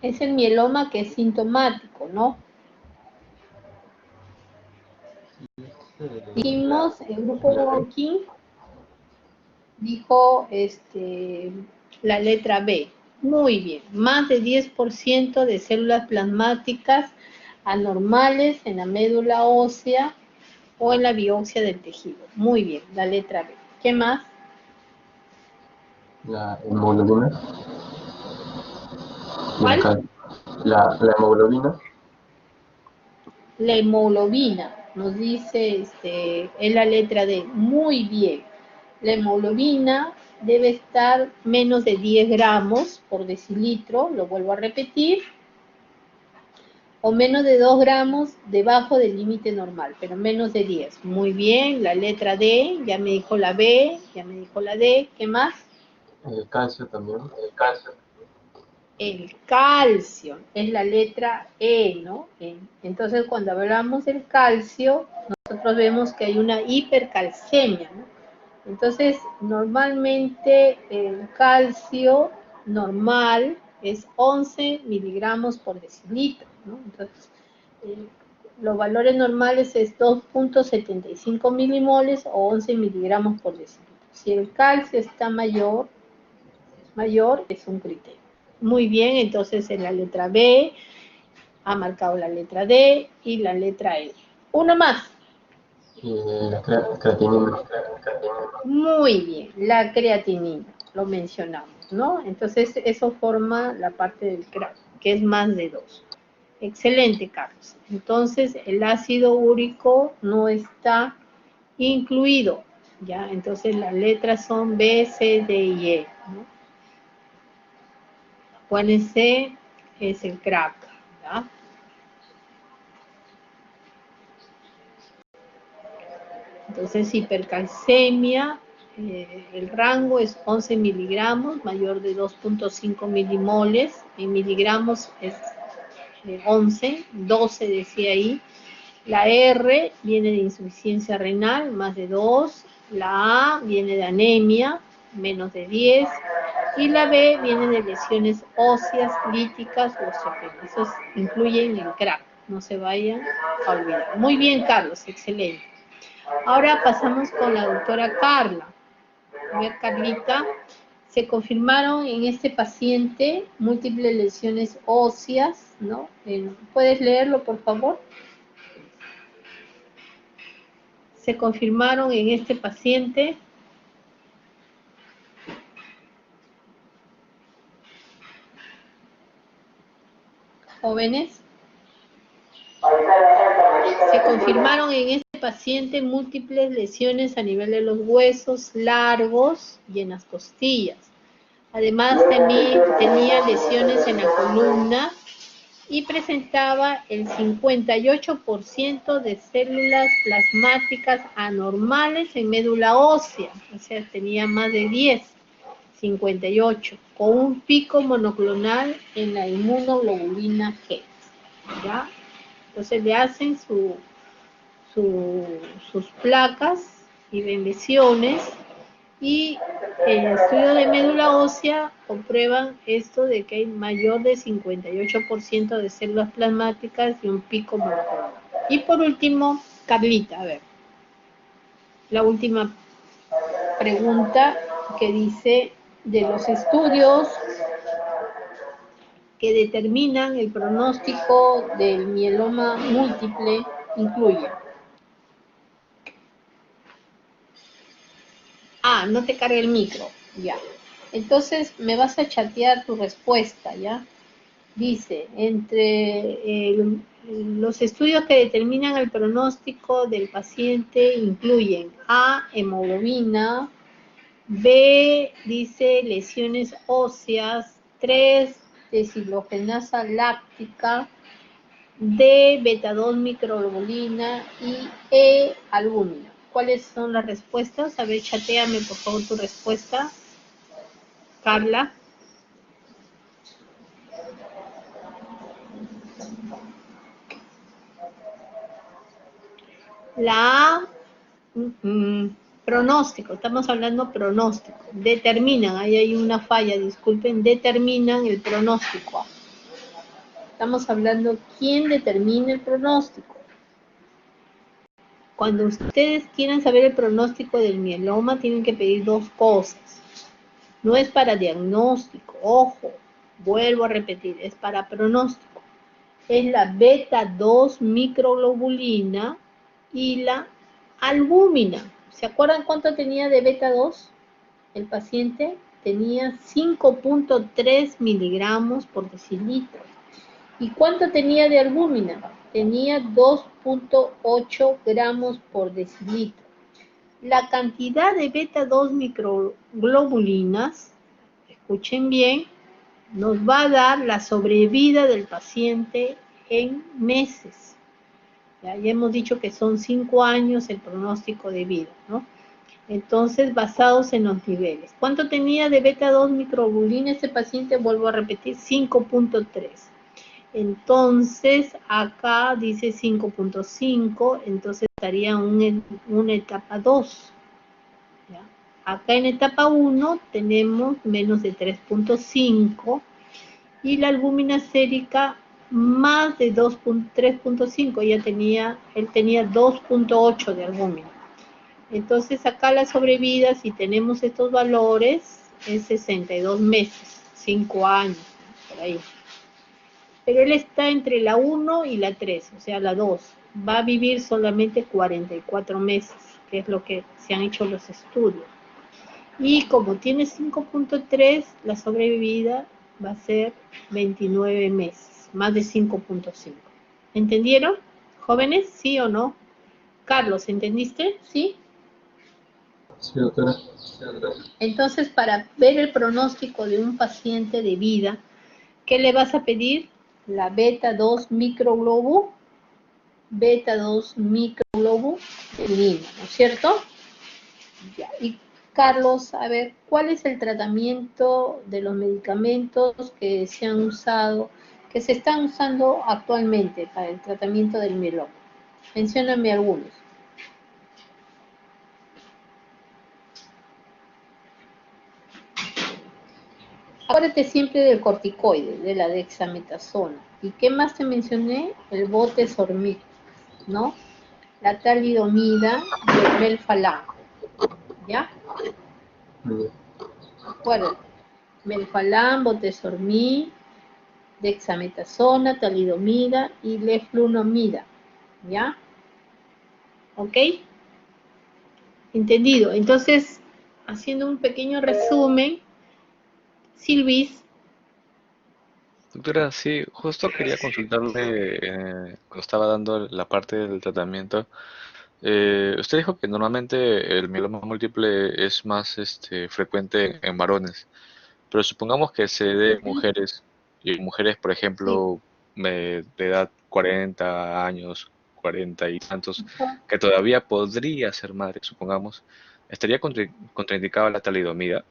Speaker 2: Es el mieloma que es sintomático, ¿no? Dijimos, el grupo Working dijo la letra B. Muy bien, más de 10% de células plasmáticas anormales en la médula ósea o en la biopsia del tejido. Muy bien, la letra B. ¿Qué más?
Speaker 5: La hemoglobina.
Speaker 2: ¿Cuál?
Speaker 5: La hemoglobina.
Speaker 2: La hemoglobina, nos dice, es la letra D. Muy bien. La hemoglobina debe estar menos de 10 gramos por decilitro, lo vuelvo a repetir, o menos de 2 gramos debajo del límite normal, pero menos de 10. Muy bien, la letra D, ya me dijo la B, ya me dijo la D, ¿qué más?
Speaker 5: El calcio también.
Speaker 2: El calcio, es la letra E, ¿no? Entonces, cuando hablamos del calcio, nosotros vemos que hay una hipercalcemia, ¿no? Entonces, normalmente el calcio normal es 11 miligramos por decilitro, ¿no? Entonces, los valores normales es 2.75 milimoles o 11 miligramos por decilitro. Si el calcio está mayor es un criterio. Muy bien, entonces en la letra B ha marcado la letra D y la letra E. Uno más.
Speaker 5: La creatinina.
Speaker 2: Muy bien, la creatinina, lo mencionamos, ¿no? Entonces eso forma la parte del CRAC, que es más de 2. Excelente, Carlos. Entonces el ácido úrico no está incluido, ¿ya? Entonces las letras son B, C, D y E, ¿no? Acuérdense, es el CRAC, ¿ya? Entonces, hipercalcemia, el rango es 11 miligramos, mayor de 2.5 milimoles, en miligramos es 11, 12 decía ahí. La R viene de insuficiencia renal, más de 2. La A viene de anemia, menos de 10. Y la B viene de lesiones óseas, líticas o osteopénicas. Esos incluyen el CRAC, no se vayan a olvidar. Muy bien, Carlos, excelente. Ahora pasamos con la doctora Carla. A ver, Carlita, se confirmaron en este paciente múltiples lesiones óseas, ¿no? ¿Puedes leerlo, por favor? Se confirmaron en este paciente jóvenes. Se confirmaron en este paciente múltiples lesiones a nivel de los huesos largos y en las costillas. Además tenía lesiones en la columna y presentaba el 58% de células plasmáticas anormales en médula ósea, o sea, tenía más de 10, 58, con un pico monoclonal en la inmunoglobulina G, ¿ya? Entonces le hacen sus placas y ven lesiones, y en el estudio de médula ósea comprueban esto de que hay mayor de 58% de células plasmáticas y un pico monoclonal. Y por último, Carlita, a ver, la última pregunta que dice de los estudios que determinan el pronóstico del mieloma múltiple incluyen. Ah, no te cargue el micro, ya. Entonces me vas a chatear tu respuesta, ¿ya? Dice, los estudios que determinan el pronóstico del paciente incluyen A, hemoglobina, B, dice lesiones óseas, 3, deshidrogenasa láctica, D, beta-2 microglobulina y E, albúmina. ¿Cuáles son las respuestas? A ver, chatéame por favor tu respuesta, Carla. La A, pronóstico, estamos hablando pronóstico. Determinan, ahí hay una falla, disculpen, determinan el pronóstico. Estamos hablando quién determina el pronóstico. Cuando ustedes quieran saber el pronóstico del mieloma, tienen que pedir dos cosas. No es para diagnóstico, ojo, vuelvo a repetir, es para pronóstico. Es la beta-2 microglobulina y la albúmina. ¿Se acuerdan cuánto tenía de beta-2? El paciente tenía 5.3 miligramos por decilitro. ¿Y cuánto tenía de albúmina? Tenía 2.8 gramos por decilitro. La cantidad de beta-2 microglobulinas, escuchen bien, nos va a dar la sobrevida del paciente en meses. Ya hemos dicho que son 5 años el pronóstico de vida, ¿no? Entonces, basados en los niveles. ¿Cuánto tenía de beta-2 microglobulina este paciente? Vuelvo a repetir, 5.3. Entonces, acá dice 5.5, entonces estaría en una etapa 2. ¿Ya? Acá en etapa 1 tenemos menos de 3.5 y la albúmina sérica más de 3.5, él tenía 2.8 de albúmina. Entonces acá la sobrevida, si tenemos estos valores, es 62 meses, 5 años, por ahí. Pero él está entre la 1 y la 3, o sea, la 2. Va a vivir solamente 44 meses, que es lo que se han hecho los estudios. Y como tiene 5.3, la sobrevida va a ser 29 meses, más de 5.5. ¿Entendieron, jóvenes? ¿Sí o no? Carlos, ¿entendiste? ¿Sí?
Speaker 5: Sí, doctora.
Speaker 2: Entonces, para ver el pronóstico de un paciente de vida, ¿qué le vas a pedir? La beta-2 microglobulina, ¿no es cierto? Ya. Y Carlos, a ver, ¿cuál es el tratamiento de los medicamentos que se han usado, que se están usando actualmente para el tratamiento del mieloma? Mencióname algunos. Acuérdate siempre del corticoide, de la dexametasona. ¿Y qué más te mencioné? El botezorbit, ¿no? La talidomida y el melphalan. ¿Ya? Acuérdate. Melphalan, botezorbit, dexametasona, talidomida y leflunomida. ¿Ya? ¿Ok? Entendido. Entonces, haciendo un pequeño resumen, Silvis.
Speaker 3: Doctora, sí, justo quería consultarle, cuando estaba dando la parte del tratamiento. Usted dijo que normalmente el mieloma múltiple es más frecuente en varones, pero supongamos que se dé en mujeres, y mujeres, por
Speaker 2: Sí.
Speaker 3: ejemplo, de edad 40 años, 40 y tantos, que todavía podría ser madre, supongamos, ¿estaría contraindicada la talidomida?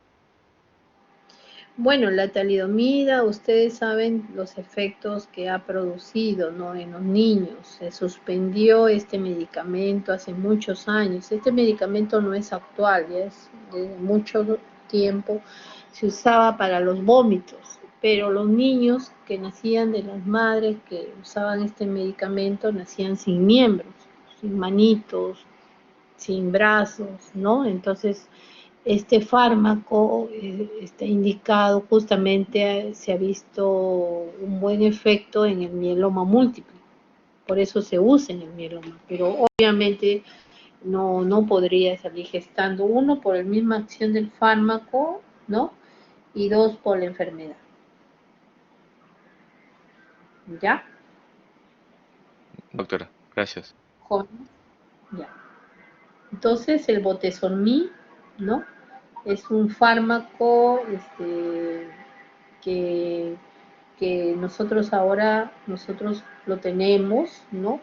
Speaker 2: Bueno, la talidomida, ustedes saben los efectos que ha producido, ¿no? En los niños. Se suspendió este medicamento hace muchos años. Este medicamento no es actual, ya es de mucho tiempo. Se usaba para los vómitos, pero los niños que nacían de las madres que usaban este medicamento nacían sin miembros, sin manitos, sin brazos, ¿no? Entonces, este fármaco está indicado justamente, se ha visto un buen efecto en el mieloma múltiple, por eso se usa en el mieloma, pero obviamente no podría salir gestando, uno, por la misma acción del fármaco, ¿no? Y dos, por la enfermedad. ¿Ya?
Speaker 3: Doctora, gracias.
Speaker 2: Jóvenes, ya. Entonces, el Botezomib, ¿no? Es un fármaco que, que nosotros ahora, nosotros lo tenemos, ¿no?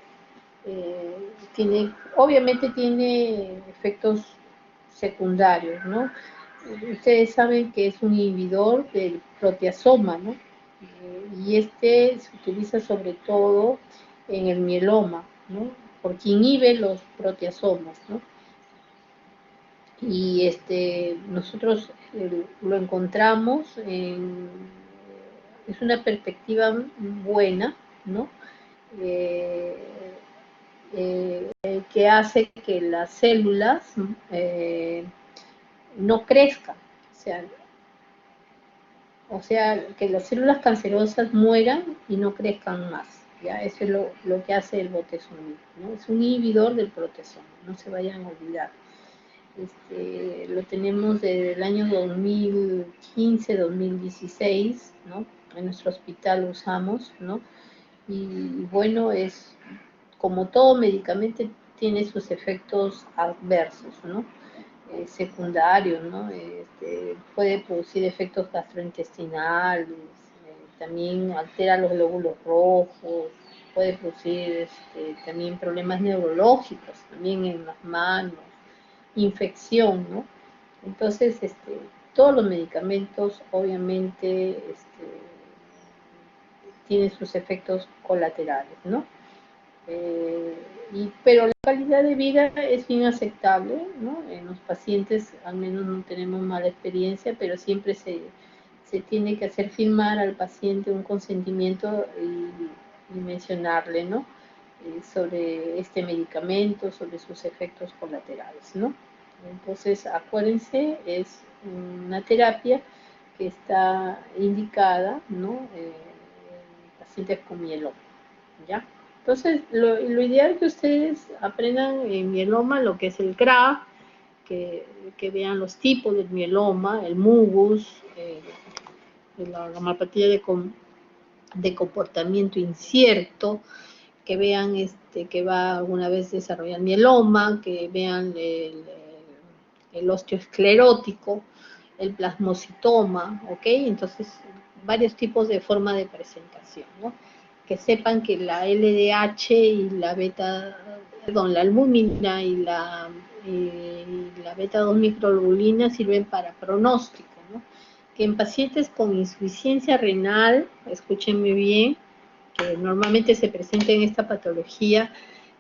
Speaker 2: Obviamente tiene efectos secundarios, ¿no? Ustedes saben que es un inhibidor del proteasoma, ¿no? Y este se utiliza sobre todo en el mieloma, ¿no? Porque inhibe los proteasomas, ¿no? Y nosotros lo encontramos es una perspectiva buena, ¿no? Eh, que hace que las células no crezcan, o sea, que las células cancerosas mueran y no crezcan más. ¿Ya? Eso es lo que hace el Botezomib, ¿no? Es un inhibidor del proteasoma, no se vayan a olvidar. Lo tenemos desde el año 2015-2016, ¿no? En nuestro hospital lo usamos, ¿no? Y bueno, es como todo medicamento tiene sus efectos adversos, ¿no? Secundarios, ¿no? Puede producir efectos gastrointestinales, también altera los glóbulos rojos, puede producir también problemas neurológicos, también en las manos, infección, ¿no? Entonces, todos los medicamentos obviamente tienen sus efectos colaterales, ¿no? Pero la calidad de vida es bien aceptable, ¿no? En los pacientes al menos no tenemos mala experiencia, pero siempre se tiene que hacer firmar al paciente un consentimiento y mencionarle, ¿no? Sobre este medicamento, sobre sus efectos colaterales, ¿no? Entonces, acuérdense, es una terapia que está indicada, ¿no? En pacientes con mieloma, ¿ya? Entonces, lo ideal es que ustedes aprendan en mieloma lo que es el CRA, que vean los tipos del mieloma, el MUGUS, la gamapatía de comportamiento incierto, que vean que va alguna vez desarrollar mieloma, que vean el osteoesclerótico, el plasmocitoma, ¿ok? Entonces, varios tipos de forma de presentación, ¿no? Que sepan que la LDH y la beta, perdón, la albúmina y la beta 2 microglobulina sirven para pronóstico, ¿no? Que en pacientes con insuficiencia renal, escúchenme bien, que normalmente se presenta en esta patología,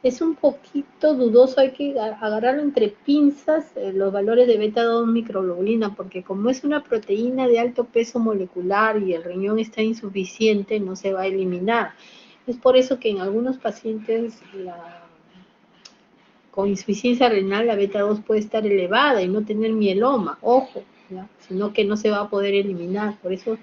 Speaker 2: es un poquito dudoso, hay que agarrarlo entre pinzas los valores de beta 2 microglobulina, porque como es una proteína de alto peso molecular y el riñón está insuficiente, no se va a eliminar. Es por eso que en algunos pacientes con insuficiencia renal la beta 2 puede estar elevada y no tener mieloma, ojo, ¿ya? Sino que no se va a poder eliminar. Por eso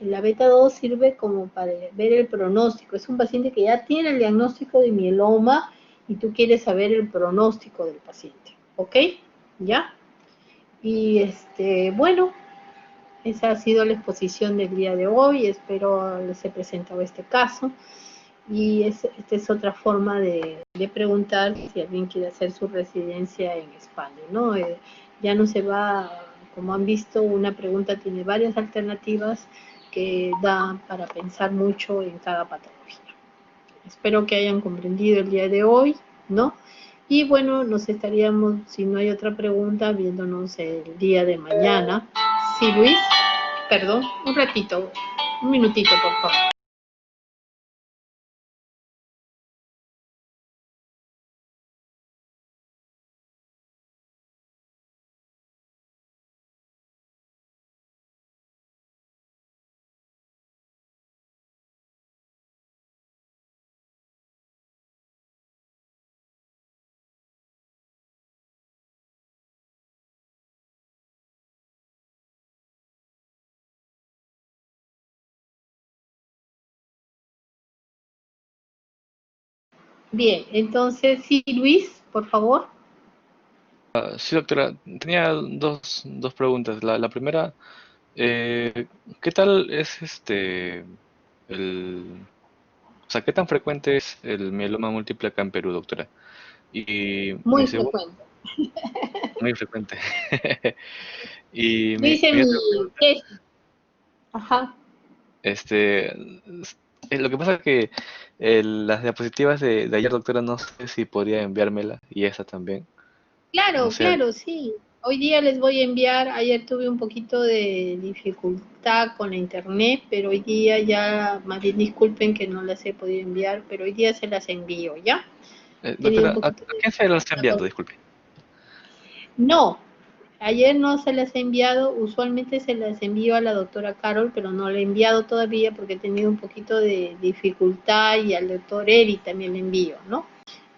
Speaker 2: la beta 2 sirve como para ver el pronóstico. Es un paciente que ya tiene el diagnóstico de mieloma y tú quieres saber el pronóstico del paciente, ¿ok? ¿Ya? Y bueno, esa ha sido la exposición del día de hoy. Espero les he presentado este caso. Y esta es otra forma de preguntar si alguien quiere hacer su residencia en España, ¿no? Ya no se va, como han visto, una pregunta tiene varias alternativas, que que da para pensar mucho en cada patología. Espero que hayan comprendido el día de hoy, ¿no? Y bueno, nos estaríamos, si no hay otra pregunta, viéndonos el día de mañana. Sí, Luis, perdón, un ratito, un minutito, por favor. Bien, entonces, sí, Luis, por favor.
Speaker 3: Sí, doctora, tenía dos preguntas. La primera, ¿qué tal es el, o sea, qué tan frecuente es el mieloma múltiple acá en Perú, doctora? Y mi
Speaker 2: Muy
Speaker 3: segundo,
Speaker 2: frecuente.
Speaker 3: muy frecuente. Y
Speaker 2: Yo hice
Speaker 3: mi
Speaker 2: mi
Speaker 3: otra pregunta,
Speaker 2: tesis. Ajá.
Speaker 3: este, lo que pasa es que las diapositivas de ayer, doctora, no sé si podría enviármela y esa también. No
Speaker 2: Claro,
Speaker 3: sé,
Speaker 2: claro, sí. Hoy día les voy a enviar, ayer tuve un poquito de dificultad con la internet, pero hoy día ya, más bien disculpen que no las he podido enviar, pero hoy día se las envío, ¿ya? He tenido un
Speaker 3: doctora, ¿a
Speaker 2: poquito de
Speaker 3: quién se lo está enviando?
Speaker 2: dificultad.
Speaker 3: Disculpe.
Speaker 2: No, ayer no se las he enviado, usualmente se las envío a la doctora Carol, pero no la he enviado todavía porque he tenido un poquito de dificultad y al doctor Eri también le envío, ¿no?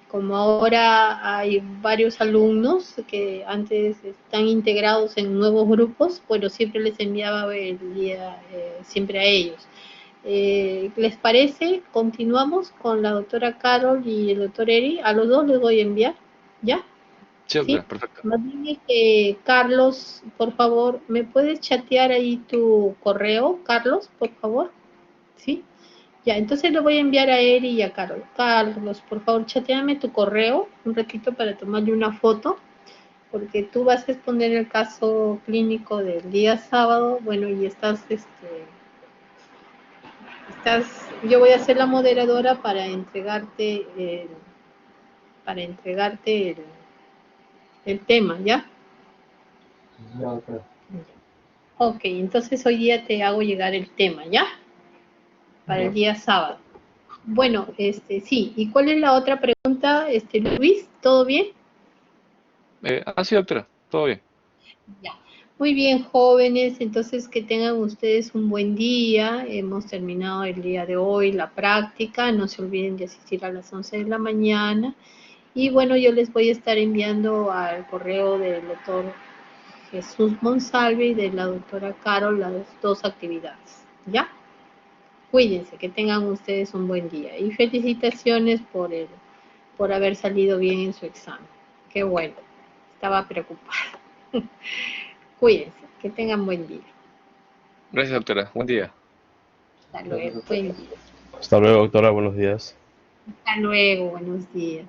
Speaker 2: Como ahora hay varios alumnos que antes están integrados en nuevos grupos, bueno, siempre les enviaba el día, siempre a ellos. ¿Les parece? Continuamos con la doctora Carol y el doctor Eri. A los dos les voy a enviar, ¿ya?
Speaker 3: Sí,
Speaker 2: ¿Sí?
Speaker 3: doctora, perfecto.
Speaker 2: Más bien Carlos, por favor, ¿me puedes chatear ahí tu correo, Carlos, por favor? ¿Sí? Ya, entonces le voy a enviar a Eri y a Carol. Carlos, por favor, chateame tu correo un ratito para tomarle una foto, porque tú vas a exponer el caso clínico del día sábado, bueno, y yo voy a ser la moderadora para entregarte el tema, ¿ya?
Speaker 5: Ya, doctora.
Speaker 2: Ok, entonces hoy día te hago llegar el tema, ¿ya? Para el
Speaker 5: Ya.
Speaker 2: día sábado. Bueno, sí, ¿y cuál es la otra pregunta, Luis? ¿Todo bien?
Speaker 3: Sí, doctora, todo bien.
Speaker 2: Ya. Muy bien, jóvenes, entonces que tengan ustedes un buen día. Hemos terminado el día de hoy la práctica. No se olviden de asistir a las 11 de la mañana. Y bueno, yo les voy a estar enviando al correo del doctor Jesús Monsalve y de la doctora Carol las dos actividades. ¿Ya? Cuídense, que tengan ustedes un buen día. Y felicitaciones por haber salido bien en su examen. Qué bueno. Estaba preocupada. Cuídense, que tengan buen día.
Speaker 3: Gracias, doctora. Buen día.
Speaker 2: Hasta
Speaker 5: Gracias,
Speaker 2: luego,
Speaker 5: doctora.
Speaker 2: buen día.
Speaker 4: Hasta luego, doctora. Buenos días.
Speaker 2: Hasta luego, buenos días.